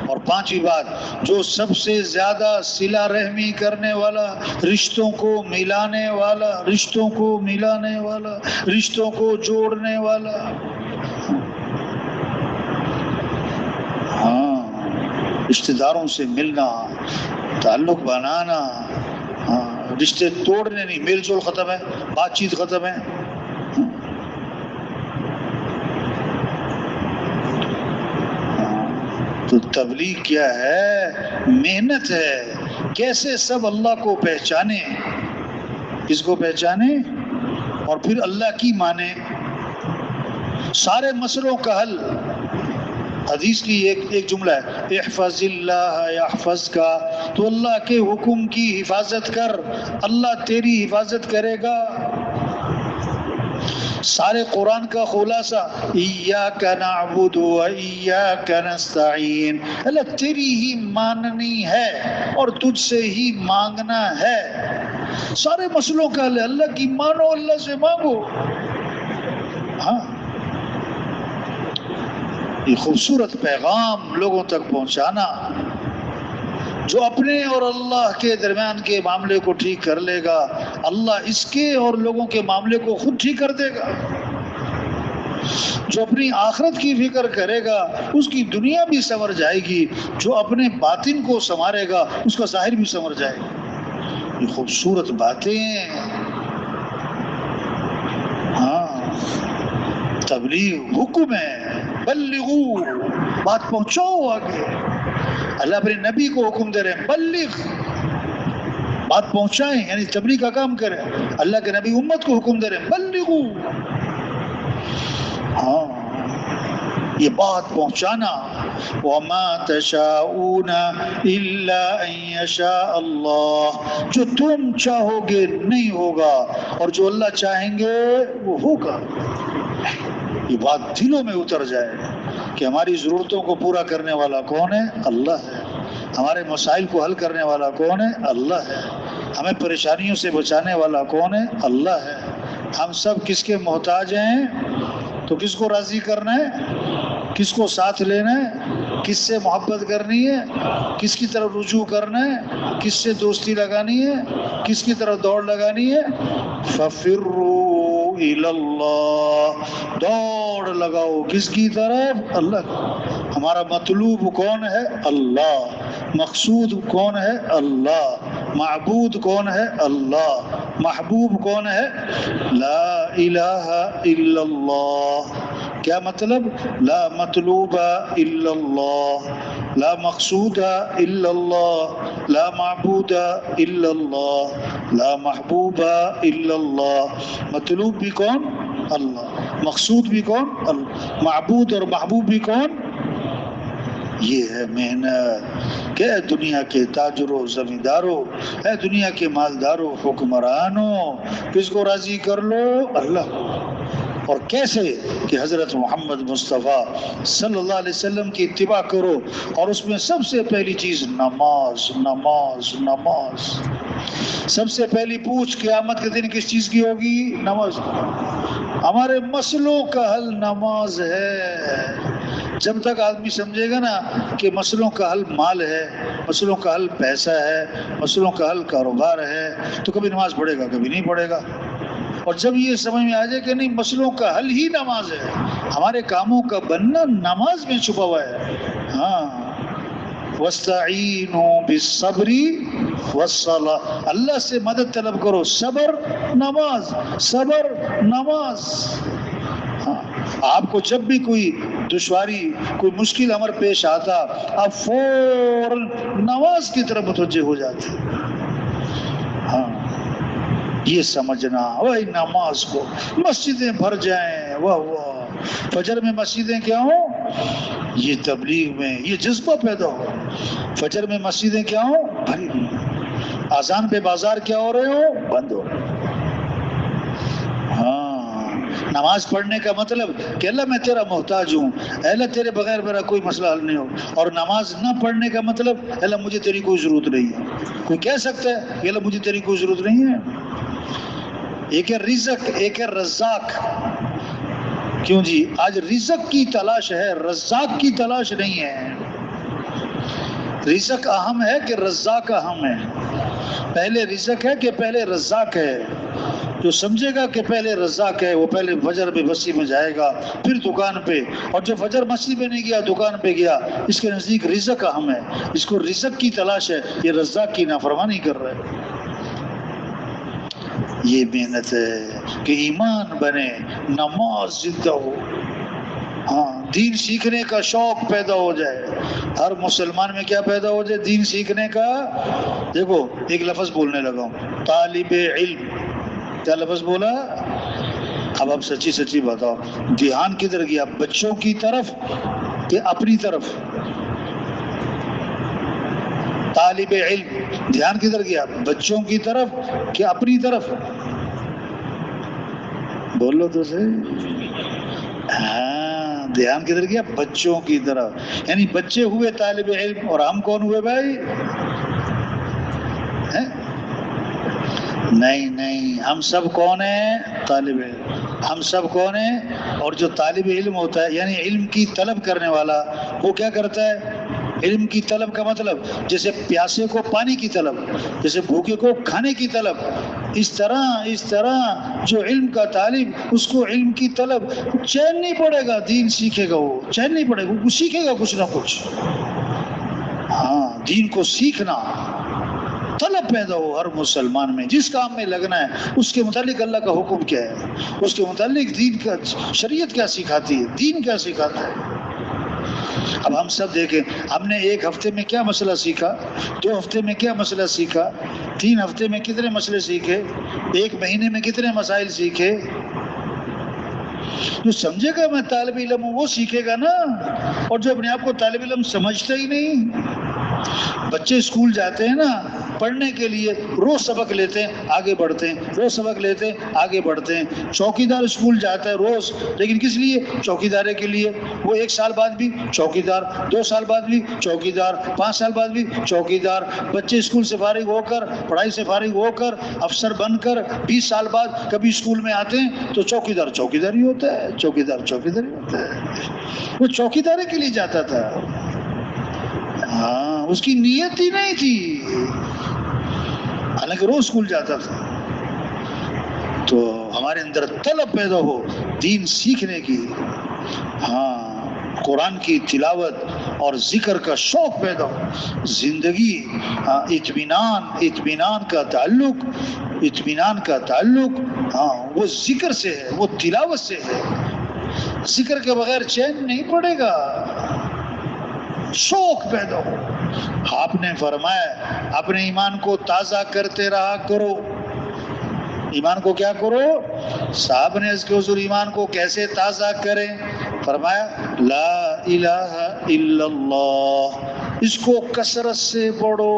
[SPEAKER 1] اور پانچویں بات جو سب سے زیادہ صلہ رحمی کرنے والا، رشتوں کو ملانے والا، رشتوں کو جوڑنے والا. رشتہ داروں سے ملنا، تعلق بنانا، رشتے توڑنے نہیں، میل جول ختم ہے، بات چیت ختم ہے. تو تبلیغ کیا ہے؟ محنت ہے. کیسے سب اللہ کو پہچانے، کس کو پہچانے اور پھر اللہ کی مانے. سارے مسئلوں کا حل، حدیث کی ایک جملہ ہے، احفظ اللہ یحفظ کا، تو اللہ کے حکم کی حفاظت کر، اللہ تیری حفاظت کرے گا. سارے قرآن کا خلاصہ ایاک نعبد و ایاک نستعین، اللہ تیری ہی ماننی ہے اور تجھ سے ہی مانگنا ہے. سارے مسئلوں کا حل اللہ کی مانو، اللہ سے مانگو. ہاں، یہ خوبصورت پیغام لوگوں تک پہنچانا. جو اپنے اور اللہ کے درمیان کے معاملے کو ٹھیک کر لے گا، اللہ اس کے اور لوگوں کے معاملے کو خود ٹھیک کر دے گا. جو اپنی آخرت کی فکر کرے گا اس کی دنیا بھی سنور جائے گی، جو اپنے باطن کو سنوارے گا اس کا ظاہر بھی سنور جائے گا. یہ خوبصورت باتیں. ہاں، تبلیغ حکم ہے، بلغو، بات پہنچاؤ آگے. اللہ اپنے نبی کو حکم دے رہے ہیں، بلغ، بات پہنچائیں، یعنی تبلیغ کا کام کریں. اللہ کے نبی امت کو حکم دے رہے ہیں، بلغو. ہاں، یہ بات پہنچانا. وَمَا تَشَاءُونَ إِلَّا أَن يَشَاءَ اللَّهُ، جو تم چاہو گے نہیں ہوگا اور جو اللہ چاہیں گے وہ ہوگا. یہ بات دلوں میں اتر جائے کہ ہماری ضرورتوں کو پورا کرنے والا کون ہے؟ اللہ ہے. ہمارے مسائل کو حل کرنے والا کون ہے؟ اللہ ہے. ہمیں پریشانیوں سے بچانے والا کون ہے؟ اللہ ہے. ہم سب کس کے محتاج ہیں؟ تو کس کو راضی کرنا ہے؟ کس کو ساتھ لینا ہے؟ کس سے محبت کرنی ہے؟ کس کی طرف رجوع کرنا ہے؟ کس سے دوستی لگانی ہے؟ کس کی طرف دوڑ لگانی ہے؟ فَفِرُّوا إِلَى اللَّهِ، دوڑ لگاؤ کس کی طرف؟ اللہ. ہمارا مطلوب کون ہے؟ اللہ. مقصود کون ہے؟ اللہ. معبود کون ہے؟ اللہ. محبوب کون ہے؟ لا الہ الا اللہ. کیا مطلب؟ لا مطلوب الا اللہ، لا مقصود الا اللہ، لا معبود الا اللہ، لا محبوب الا اللہ. مطلوب بھی کون؟ اللہ. مقصود بھی کون؟ اللہ. معبود اور محبوب بھی کون؟ یہ ہے محنت. کہ دنیا کے تاجروں، زمینداروں، اے دنیا کے مالداروں، حکمرانوں، کس کو راضی کر لو؟ اللہ کو. اور کیسے؟ کہ حضرت محمد مصطفیٰ صلی اللہ علیہ وسلم کی اتباع کرو، اور اس میں سب سے پہلی چیز نماز. نماز نماز. سب سے پہلی پوچھ قیامت کے دن کس چیز کی ہوگی؟ نماز. ہمارے مسئلوں کا حل نماز ہے. جب تک آدمی سمجھے گا نا کہ مسئلوں کا حل مال ہے، مسئلوں کا حل پیسہ ہے، مسئلوں کا حل کاروبار ہے، تو کبھی نماز پڑھے گا، کبھی نہیں پڑھے گا. اور جب یہ سمجھ میں آ جائے کہ نہیں، مسئلوں کا حل ہی نماز ہے، ہمارے کاموں کا بننا نماز میں چھپا ہوا ہے. ہاں، وَاسْتَعِینُوا بِالصَّبْرِ وَالصَّلَاةِ، اللہ سے مدد طلب کرو. صبر، نماز. صبر، نماز. ہاں، آپ کو جب بھی کوئی دشواری، کوئی مشکل امر پیش آتا، آپ فوراً نماز کی طرف متوجہ ہو جاتے. ہاں، یہ سمجھنا وہی نماز کو. مسجدیں بھر جائیں، واہ واہ، فجر میں مسجدیں کیا ہوں؟ یہ تبلیغ میں یہ جذبہ پیدا ہو. فجر میں مسجدیں کیا ہوں؟ بھری ہوئی. اذان پہ بازار کیا ہو رہے ہو؟ بند ہو. ہاں، نماز پڑھنے کا مطلب کہ اللہ میں تیرا محتاج ہوں، اے اللہ تیرے بغیر میرا کوئی مسئلہ حل نہیں ہو. اور نماز نہ پڑھنے کا مطلب اے اللہ مجھے تیری کوئی ضرورت نہیں ہے. کوئی کہہ سکتا ہے کہ اللہ مجھے تیری کوئی ضرورت نہیں ہے؟ ایک ہے رزق، ایک ہے رزاق. کیوں جی؟ آج رزق کی تلاش ہے، رزاق کی تلاش نہیں ہے. رزق اہم ہے کہ رزاق اہم ہے؟ پہلے رزق ہے کہ پہلے رزاق ہے؟ جو سمجھے گا کہ پہلے رزاق ہے وہ پہلے فجر میں بستی میں جائے گا پھر دکان پہ، اور جو فجر مسجد میں نہیں گیا دکان پہ گیا، اس کے نزدیک رزق اہم ہے، اس کو رزق کی تلاش ہے، یہ رزاق کی نافرمانی کر رہا ہے۔ یہ محنت ہے کہ ایمان بنے، نماز زندہ ہو، ہاں دین سیکھنے کا شوق پیدا ہو جائے۔ ہر مسلمان میں کیا پیدا ہو جائے؟ دین سیکھنے کا۔ دیکھو ایک لفظ بولنے لگا ہوں، طالب علم، کیا لفظ بولا؟ اب آپ سچی سچی بتاؤ، دھیان کدھر گیا؟ بچوں کی طرف کہ اپنی طرف؟ طالب علم دھیان کدھر گیا؟ بچوں کی طرف کہ اپنی طرف؟ بول لو تو صحیح۔ ہاں دھیان کدھر گیا؟ بچوں کی طرف، یعنی بچے ہوئے طالب علم، اور ہم کون ہوئے بھائی؟ نہیں، ہم سب کون ہیں؟ طالب علم۔ ہم سب کون ہیں؟ اور جو طالب علم ہوتا ہے یعنی علم کی طلب کرنے والا، وہ کیا کرتا ہے؟ علم کی طلب کا مطلب جیسے پیاسے کو پانی کی طلب، جیسے بھوکے کو کھانے کی طلب، اس طرح جو علم کا طالب، اس کو علم کی طلب، چین نہیں پڑے گا، دین سیکھے گا، وہ چین نہیں پڑے گا، وہ سیکھے گا کچھ نہ کچھ۔ ہاں دین کو سیکھنا، طلب پیدا ہو ہر مسلمان میں، جس کام میں لگنا ہے اس کے متعلق اللہ کا حکم کیا ہے، اس کے متعلق دین کا شریعت کیا سکھاتی ہے، دین کیا سکھاتا ہے۔ اب ہم سب دیکھیں، ہم نے ایک ہفتے میں کیا مسئلہ سیکھا، 2 ہفتے میں کیا مسئلہ سیکھا، 3 ہفتے میں کتنے مسئلے سیکھے، 1 مہینے میں کتنے مسائل سیکھے۔ جو سمجھے گا میں طالب علم ہوں وہ سیکھے گا نا، اور جو اپنے آپ کو طالب علم سمجھتا ہی نہیں۔ بچے اسکول جاتے ہیں نا پڑھنے کے لیے، روز سبق لیتے ہیں آگے بڑھتے ہیں، روز سبق لیتے ہیں آگے بڑھتے ہیں۔ چوکیدار اسکول جاتا ہے روز، لیکن کس لیے؟ چوکیدارے کے لیے۔ وہ 1 سال بعد بھی چوکیدار، 2 سال بعد بھی چوکیدار، 5 سال بعد بھی چوکیدار۔ بچے اسکول سے فارغ ہو کر، پڑھائی سے فارغ ہو کر، افسر بن کر 20 سال بعد کبھی اسکول میں آتے ہیں تو چوکیدار چوکیدار ہی ہوتا ہے، چوکیدار چوکیدار ہی ہوتا ہے۔ وہ چوکیدارے کے لیے جاتا تھا، ہاں اس کی نیت ہی نہیں تھی، حالانکہ روز اسکول جاتا تھا۔ تو ہمارے اندر طلب پیدا ہو دین سیکھنے کی، ہاں قرآن کی تلاوت اور ذکر کا شوق پیدا ہو، زندگی اطمینان کا تعلق ہاں وہ ذکر سے ہے، وہ تلاوت سے ہے۔ ذکر کے بغیر چین نہیں پڑے گا، شوق پیدا ہو۔ آپ نے فرمایا اپنے ایمان کو تازہ کرتے رہا کرو۔ ایمان کو کیا کرو؟ صاحب نے اس کے حضور ایمان کو کیسے تازہ کریں؟ فرمایا لا الہ الا اللہ، اس کو کثرت سے پڑھو۔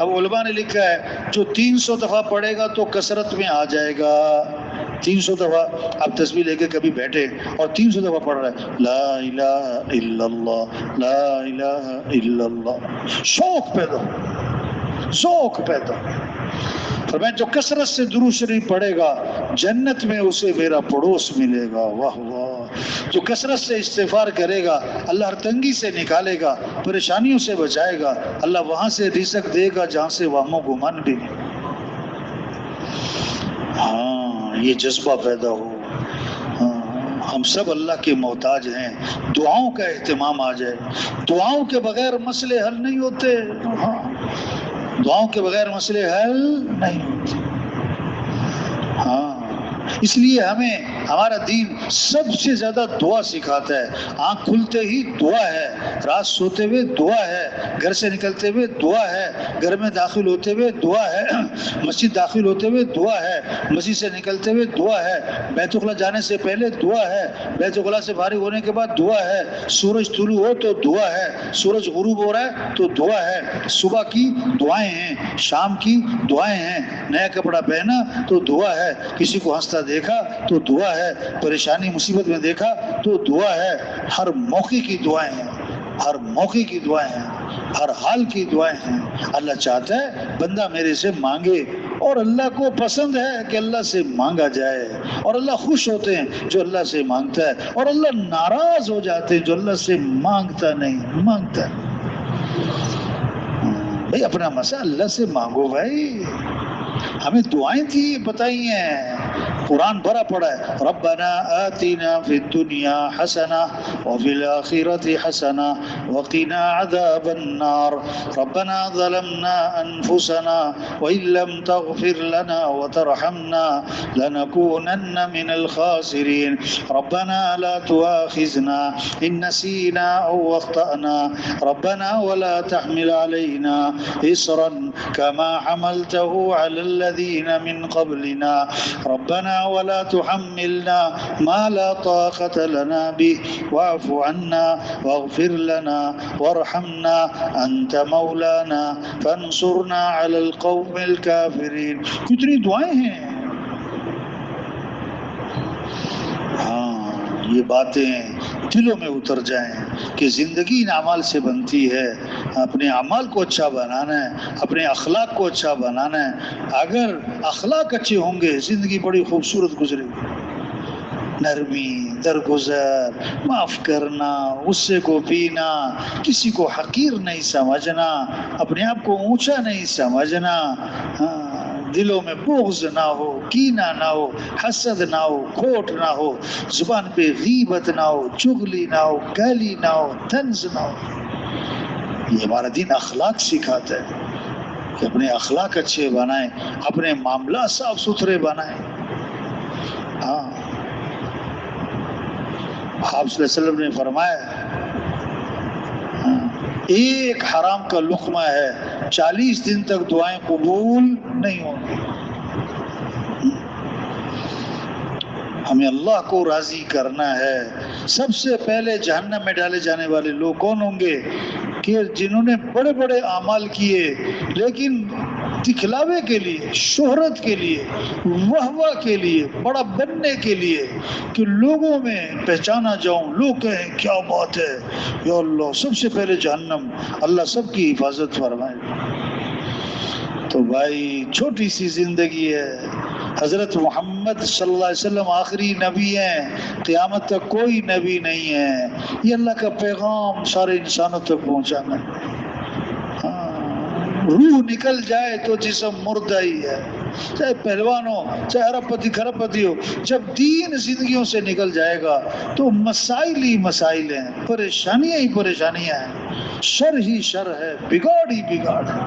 [SPEAKER 1] اب علماء نے لکھا ہے جو 300 دفعہ پڑھے گا تو کثرت میں آ جائے گا۔ 300 دفعہ آپ تسبیح لے کے کبھی بیٹھے اور 300 دفعہ پڑھ رہے ہیں لا الہ الا اللہ، لا الہ الا اللہ، شوق پیدا ہو، ذوق پیدا ہو۔ فرمایا جو کثرت سے درود شریف پڑھے گا جنت میں اسے میرا پڑوس ملے گا۔ واہ واہ۔ جو کثرت سے استغفار کرے گا اللہ ہر تنگی سے نکالے گا، پریشانیوں سے بچائے گا، اللہ وہاں سے رزق دے گا جہاں سے وہم و گمان بھی نہیں۔ ہاں یہ جذبہ پیدا ہو، ہم سب اللہ کے محتاج ہیں، دعاؤں کا اہتمام آ جائے۔ دعاؤں کے بغیر مسئلے حل نہیں ہوتے، ہاں دعاؤں کے بغیر مسئلے حل نہیں ہوتے۔ ہاں اس لیے ہمارا دین سب سے زیادہ دعا سکھاتا ہے۔ آنکھ کھلتے ہی دعا ہے، رات سوتے ہوئے دعا ہے، گھر سے نکلتے ہوئے دعا ہے، گھر میں داخل ہوتے ہوئے دعا ہے، مسجد داخل ہوتے ہوئے دعا ہے، مسجد سے نکلتے ہوئے دعا ہے، بیت الخلا جانے سے پہلے دعا ہے، بیت الخلا سے فارغ ہونے کے بعد دعا ہے، سورج طلوع ہو تو دعا ہے، سورج غروب ہو رہا ہے تو دعا ہے، صبح کی دعائیں ہیں، شام کی دعائیں ہیں، نیا کپڑا پہنا تو دعا ہے، کسی کو ہنستا دیکھا تو دعا ہے، پریشانی مصیبت میں دیکھا تو دعا ہے۔ ہر موقع کی دعائیں ہیں، ہر موقع کی دعائیں ہیں، ہر حال کی دعائیں ہیں۔ اللہ چاہتا ہے بندہ میرے سے مانگے، اور اللہ کو پسند ہے کہ اللہ سے مانگا جائے، اور اللہ خوش ہوتے ہیں جو اللہ سے مانگتا ہے، اور اللہ ناراض ہو جاتے ہیں جو اللہ سے مانگتا نہیں مانگتا ہے۔ بھائی اپنا مسئلہ اللہ سے مانگو بھائی، ہمیں دعائیں تھی بتائی ہیں، قرآن بھرا پڑا ہے، ربنا آتنا فی الدنیا حسنہ وفی الآخرۃ حسنہ وقنا عذاب النار ربنا ظلمنا انفسنا وان لم تغفر لنا وترحمنا لنكونن من الخاسرین ربنا لا تؤاخذنا ان نسینا او اخطأنا ربنا ولا تحمل علينا إصرا كما حملته على الذين من قبلنا ربنا ولا تحملنا ما لا طاقة لنا به واعف عنا واغفر لنا وارحمنا أنت مولانا فانصرنا على القوم الكافرين. کتنی دعائیں ہیں. ہاں یہ باتیں دلوں میں اتر جائیں کہ زندگی ان اعمال سے بنتی ہے. اپنے اعمال کو اچھا بنانا ہے، اپنے اخلاق کو اچھا بنانا ہے. اگر اخلاق اچھے ہوں گے زندگی بڑی خوبصورت گزرے گی. نرمی، درگزر، معاف کرنا، غصے کو پینا، کسی کو حقیر نہیں سمجھنا، اپنے آپ کو اونچا نہیں سمجھنا، دلوں میں بغض نہ ہو، کینہ نہ ہو، حسد نہ ہو، کھوٹ نہ ہو، زبان پہ غیبت نہ ہو، چغلی نہ ہو، گالی نہ ہو، طنز نہ ہو. یہ ہمارا دین اخلاق سکھاتا ہے کہ اپنے اخلاق اچھے بنائیں، اپنے معاملات صاف ستھرے بنائیں. ہاں آپ صلی اللہ علیہ وسلم نے فرمایا ایک حرام کا لقمہ ہے 40 دن تک دعائیں قبول نہیں ہوں گی. ہمیں اللہ کو راضی کرنا ہے. سب سے پہلے جہنم میں ڈالے جانے والے لوگ کون ہوں گے؟ کہ جنہوں نے بڑے بڑے اعمال کیے لیکن دکھلاوے کے لیے، شہرت کے لیے، واہ واہ کے لیے، بڑا بننے کے لیے، کہ لوگوں میں پہچانا جاؤں، لوگ کہیں کیا بات ہے. یا اللہ سب سے پہلے جہنم. اللہ سب کی حفاظت فرمائے. تو بھائی چھوٹی سی زندگی ہے. حضرت محمد صلی اللہ علیہ وسلم آخری نبی ہیں، قیامت تک کوئی نبی نہیں ہے. یہ اللہ کا پیغام سارے انسانوں تک پہنچانا ہے. روح نکل جائے تو جسم مردہ ہی ہے. چاہے پہلوان ہو، چاہے ارب پتی کھرب پتی ہو، جب دین زندگیوں سے نکل جائے گا تو مسائل ہی مسائل ہیں، پریشانیاں ہی پریشانیاں ہیں، شر ہی شر ہے، بگاڑ ہی بگاڑ ہے.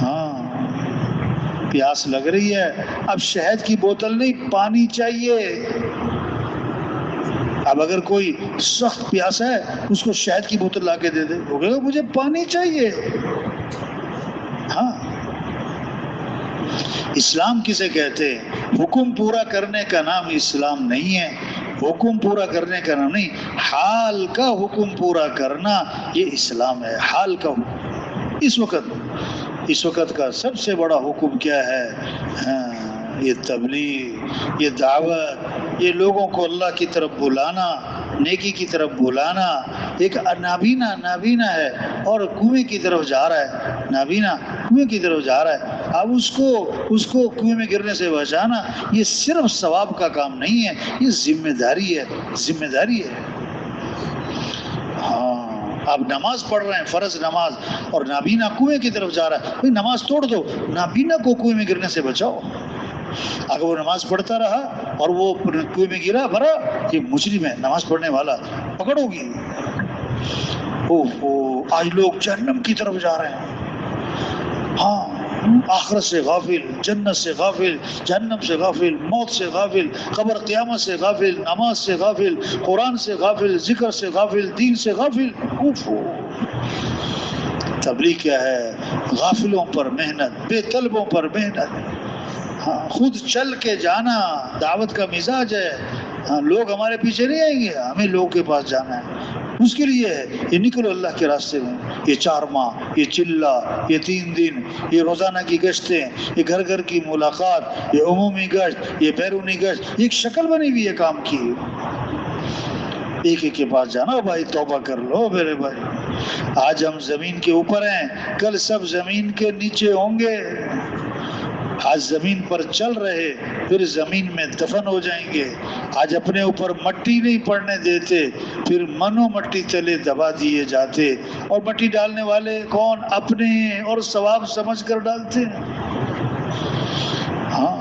[SPEAKER 1] ہاں پیاس لگ رہی ہے، اب شہد کی بوتل نہیں، پانی چاہیے. اب اگر کوئی سخت پیاسا ہے اس کو شہد کی بوتل لا کے دے دے، وہ کہے گا مجھے پانی چاہیے. ہاں اسلام کسے کہتے ہیں؟ حکم پورا کرنے کا نام اسلام نہیں ہے. حکم پورا کرنے کا نام نہیں، حال کا حکم پورا کرنا یہ اسلام ہے. حال کا حکم. اس وقت کا سب سے بڑا حکم کیا ہے؟ یہ تبلیغ، یہ دعوت، یہ لوگوں کو اللہ کی طرف بلانا، نیکی کی طرف بلانا. ایک نابینا ہے اور کنویں کی طرف جا رہا ہے، نابینا کنویں کی طرف جا رہا ہے. اب اس کو کنویں میں گرنے سے بچانا یہ صرف ثواب کا کام نہیں ہے، یہ ذمہ داری ہے. ہاں آپ نماز پڑھ رہے ہیں، فرض نماز، اور نابینا کنویں کی طرف جا رہا ہے، بھئی نماز توڑ دو، نابینا کو کنویں میں گرنے سے بچاؤ. اگر وہ نماز پڑھتا رہا اور وہ کنویں میں گرا بھرا، یہ مجرم ہے، نماز پڑھنے والا، پکڑو گی. آج لوگ جہنم کی طرف جا رہے ہیں. ہاں آخرت سے غافل، جنت سے غافل، جہنم سے غافل، موت سے غافل، قبر قیامت سے غافل، نماز سے غافل، قرآن سے غافل، ذکر سے غافل، دین سے غافل. تبلیغ کیا ہے؟ غافلوں پر محنت، بے طلبوں پر محنت. ہاں خود چل کے جانا دعوت کا مزاج ہے. ہاں لوگ ہمارے پیچھے نہیں آئیں گے، ہمیں لوگوں کے پاس جانا ہے. اس کے لیے ہے یہ نکلو اللہ کے راستے میں. یہ 4 ماہ، یہ چلہ، یہ 3 دن، یہ روزانہ کی گشتیں، یہ گھر گھر کی ملاقات، یہ عمومی گشت، یہ بیرونی گشت، ایک شکل بنی ہوئی ہے کام کی. ایک کے پاس جانا، بھائی توبہ کر لو میرے بھائی. آج ہم زمین کے اوپر ہیں، کل سب زمین کے نیچے ہوں گے. آج زمین پر چل رہے پھر زمین میں دفن ہو جائیں گے. آج اپنے اوپر مٹی نہیں پڑنے دیتے، پھر منو مٹی تلے دبا دیے جاتے. اور مٹی ڈالنے والے کون؟ اپنے، اور ثواب سمجھ کر ڈالتے ہیں. ہاں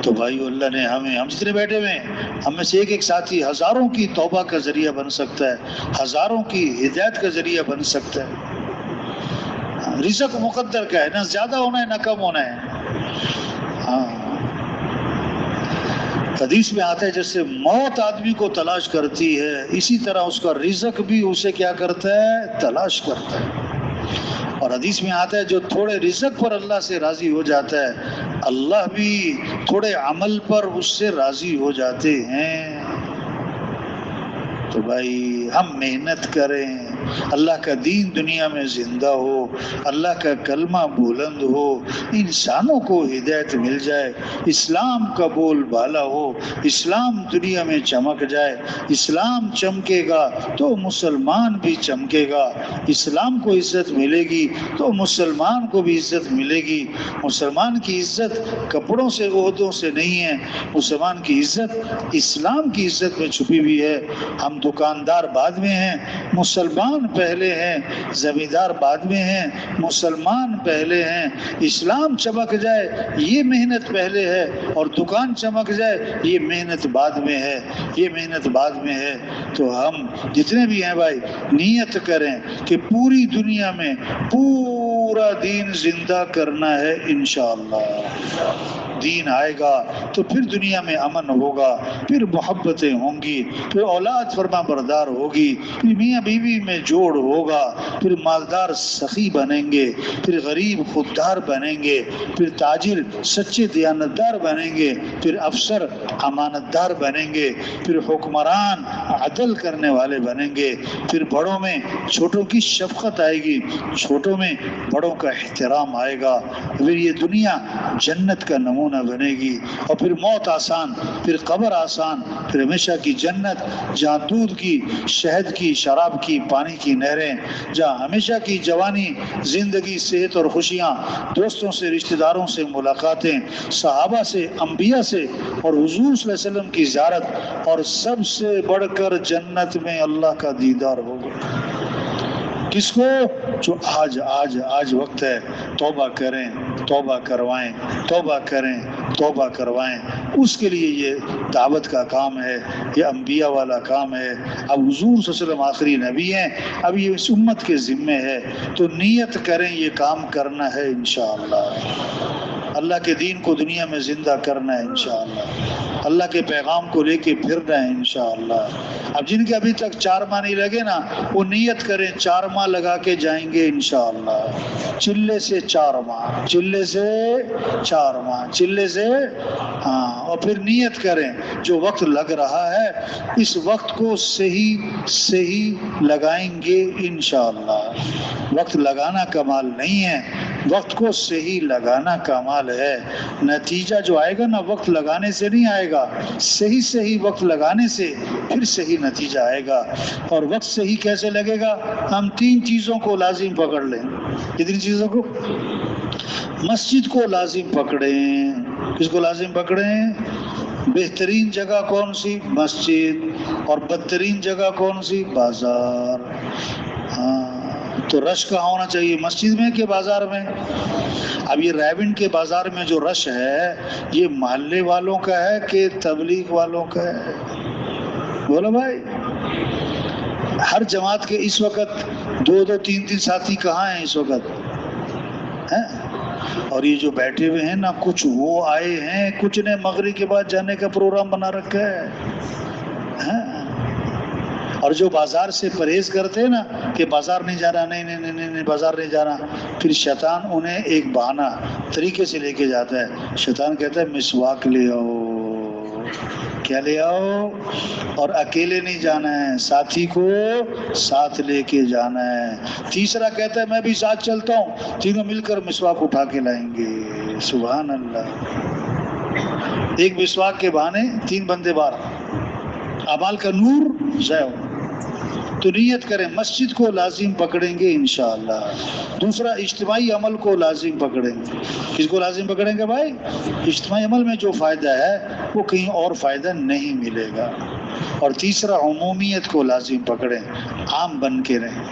[SPEAKER 1] تو بھائی اللہ نے ہم جتنے بیٹھے ہوئے ہیں، ہم میں سے ایک ساتھی ہزاروں کی توبہ کا ذریعہ بن سکتا ہے، ہزاروں کی ہدایت کا ذریعہ بن سکتا ہے. رزق مقدر کا ہے، نہ زیادہ ہونا ہے نہ کم ہونا ہے. ہاں حدیث میں آتا ہے جیسے موت آدمی کو تلاش کرتی ہے، اسی طرح اس کا رزق بھی اسے کیا کرتا ہے؟ تلاش کرتا ہے. اور حدیث میں آتا ہے جو تھوڑے رزق پر اللہ سے راضی ہو جاتا ہے، اللہ بھی تھوڑے عمل پر اس سے راضی ہو جاتے ہیں. تو بھائی ہم محنت کریں، اللہ کا دین دنیا میں زندہ ہو، اللہ کا کلمہ بلند ہو، انسانوں کو ہدایت مل جائے، اسلام کا بول بالا ہو، اسلام دنیا میں چمک جائے. اسلام چمکے گا تو مسلمان بھی چمکے گا. اسلام کو عزت ملے گی تو مسلمان کو بھی عزت ملے گی. مسلمان کی عزت کپڑوں سے عہدوں سے نہیں ہے، مسلمان کی عزت اسلام کی عزت میں چھپی ہوئی ہے. ہم دکاندار بعد میں ہیں، مسلمان پہلے ہیں. زمیندار بعد میں ہیں، مسلمان پہلے ہیں. اسلام چمک جائے یہ محنت پہلے ہے، اور دکان چمک جائے یہ محنت بعد میں ہے، یہ محنت بعد میں ہے. تو ہم جتنے بھی ہیں بھائی نیت کریں کہ پوری دنیا میں پورا دین زندہ کرنا ہے. انشاءاللہ دین آئے گا تو پھر دنیا میں امن ہوگا، پھر محبتیں ہوں گی، پھر اولاد فرما بردار ہوگی، پھر میاں بیوی میں جوڑ ہوگا، پھر مالدار سخی بنیں گے، پھر غریب خوددار بنیں گے، پھر تاجر سچے دیانتدار بنیں گے، پھر افسر امانتدار بنیں گے، پھر حکمران عدل کرنے والے بنیں گے، پھر بڑوں میں چھوٹوں کی شفقت آئے گی، چھوٹوں میں بڑوں کا احترام آئے گا. پھر یہ دنیا جنت کا نمونہ بنے گی، اور پھر موت آسان، پھر قبر آسان، پھر ہمیشہ کی جنت جہاں دودھ کی، شہد کی، شراب کی، پانی کی نہریں، جہاں ہمیشہ کی جوانی، زندگی، صحت اور خوشیاں، دوستوں سے، رشتہ داروں سے ملاقاتیں، صحابہ سے، انبیاء سے، اور حضور صلی اللہ علیہ وسلم کی زیارت، اور سب سے بڑھ کر جنت میں اللہ کا دیدار ہوگا. کس کو؟ جو آج وقت ہے توبہ کریں، توبہ کروائیں، توبہ کریں، توبہ کروائیں. اس کے لیے یہ دعوت کا کام ہے، یہ انبیاء والا کام ہے. اب حضور صلی اللہ علیہ وسلم آخری نبی ہیں، اب یہ اس امت کے ذمے ہے. تو نیت کریں یہ کام کرنا ہے انشاءاللہ. اللہ کے دین کو دنیا میں زندہ کرنا ہے انشاءاللہ. اللہ کے پیغام کو لے کے پھرنا ہے انشاءاللہ. اب جن کے ابھی تک 4 ماہ نہیں لگے نا، وہ نیت کریں 4 ماہ لگا کے جائیں گے انشاءاللہ. چلے سے 4 ماہ، چلے سے 4 ماہ، چلے سے ہاں. اور پھر نیت کریں جو وقت لگ رہا ہے اس وقت کو صحیح لگائیں گے انشاءاللہ. وقت لگانا کمال نہیں ہے، وقت کو صحیح لگانا کمال ہے. نتیجہ جو آئے گا نا وقت لگانے سے نہیں آئے گا، صحیح وقت لگانے سے پھر صحیح نتیجہ آئے گا. اور وقت صحیح کیسے لگے گا؟ ہم 3 چیزوں کو لازم پکڑ لیں. کتنی چیزوں کو؟ مسجد کو لازم پکڑیں. کس کو لازم پکڑیں؟ بہترین جگہ کون سی؟ مسجد. اور بدترین جگہ کون سی؟ بازار. ہاں تو رش کہاں ہونا چاہیے، مسجد میں کہ بازار میں؟ اب یہ ریونڈ کے بازار میں جو رش ہے یہ محلے والوں کا ہے کہ تبلیغ والوں کا ہے؟ بولو بھائی. ہر جماعت کے اس وقت 2 3 ساتھی کہاں ہیں اس وقت ہیں؟ اور یہ جو بیٹھے ہوئے ہیں نا کچھ وہ آئے ہیں، کچھ نے مغرب کے بعد جانے کا پروگرام بنا رکھا ہے. اور جو بازار سے پرہیز کرتے ہیں نا کہ بازار نہیں جانا، نہیں بازار نہیں جانا، پھر شیطان انہیں ایک بہانہ طریقے سے لے کے جاتا ہے. شیطان کہتا ہے مسواک لے آؤ. کیا لے آؤ؟ اور اکیلے نہیں جانا ہے، ساتھی کو ساتھ لے کے جانا ہے. تیسرا کہتا ہے میں بھی ساتھ چلتا ہوں، تینوں مل کر مسواک اٹھا کے لائیں گے. سبحان اللہ. ایک مسواک کے بہانے 3 بندے باہر، اعمال کا نور ضائع ہو. تو نیت کریں مسجد کو لازم پکڑیں گے انشاءاللہ. دوسرا اجتماعی عمل کو لازم پکڑیں گے. کس کو لازم پکڑیں گے بھائی؟ اجتماعی عمل میں جو فائدہ ہے وہ کہیں اور فائدہ نہیں ملے گا. اور تیسرا عمومیت کو لازم پکڑیں، عام بن کے رہیں.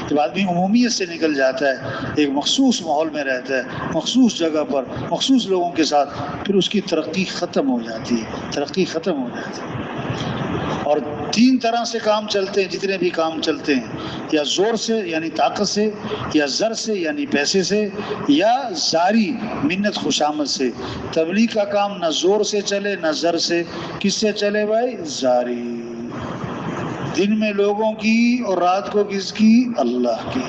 [SPEAKER 1] جب آدمی عمومیت سے نکل جاتا ہے، ایک مخصوص ماحول میں رہتا ہے، مخصوص جگہ پر مخصوص لوگوں کے ساتھ، پھر اس کی ترقی ختم ہو جاتی ہے، ترقی ختم ہو جاتی ہے. اور 3 طرح سے کام چلتے ہیں، جتنے بھی کام چلتے ہیں، یا زور سے یعنی طاقت سے، یا زر سے یعنی پیسے سے، یا زاری منت خوشامد سے. تبلیغ کا کام نہ زور سے چلے نہ زر سے. کس سے چلے بھائی؟ زاری. دن میں لوگوں کی اور رات کو کس کی؟ اللہ کی.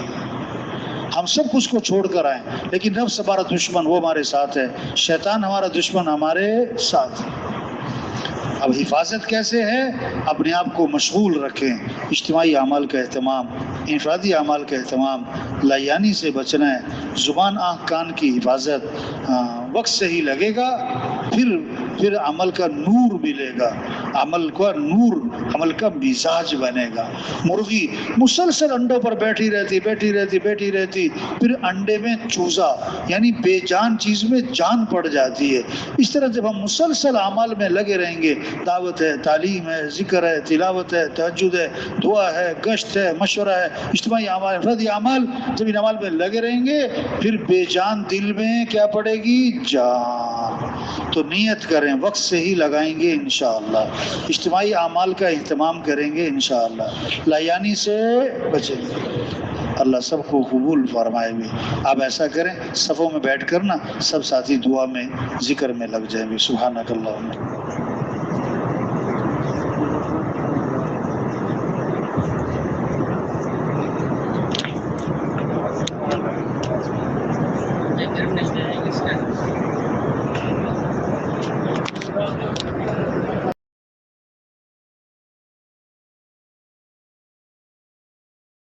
[SPEAKER 1] ہم سب کچھ کو چھوڑ کر آئیں، لیکن نفس ہمارا دشمن، وہ ہمارے ساتھ ہے. شیطان ہمارا دشمن، ہمارے ساتھ ہے. اب حفاظت کیسے ہے؟ اپنے آپ کو مشغول رکھیں. اجتماعی اعمال کا اہتمام، انفرادی اعمال کا اہتمام، لایانی سے بچنا ہے. زبان آنکھ کان کی حفاظت. وقت سے ہی لگے گا، پھر عمل کا نور ملے گا. عمل کا نور، عمل کا مزاج بنے گا. مرغی مسلسل انڈوں پر بیٹھی رہتی، پھر انڈے میں چوزا یعنی بے جان چیز میں جان پڑ جاتی ہے. اس طرح جب ہم مسلسل اعمال میں لگے رہیں گے، دعوت ہے، تعلیم ہے، ذکر ہے، تلاوت ہے، تہجد ہے، دعا ہے، گشت ہے، مشورہ ہے، اجتماعی اعمال، انفرادی اعمال، جب ان اعمال میں لگے رہیں گے، پھر بے جان دل میں کیا پڑے گی؟ جان. تو نیت کریں، وقت سے ہی لگائیں گے انشاءاللہ. اجتماعی اعمال کا اہتمام کریں گے انشاءاللہ. لایانی سے بچیں گے. اللہ سب کو قبول فرمائے بھی. آپ ایسا کریں، صفوں میں بیٹھ کر نا سب ساتھی دعا میں ذکر میں لگ جائیں گے. سبحانک اللہم.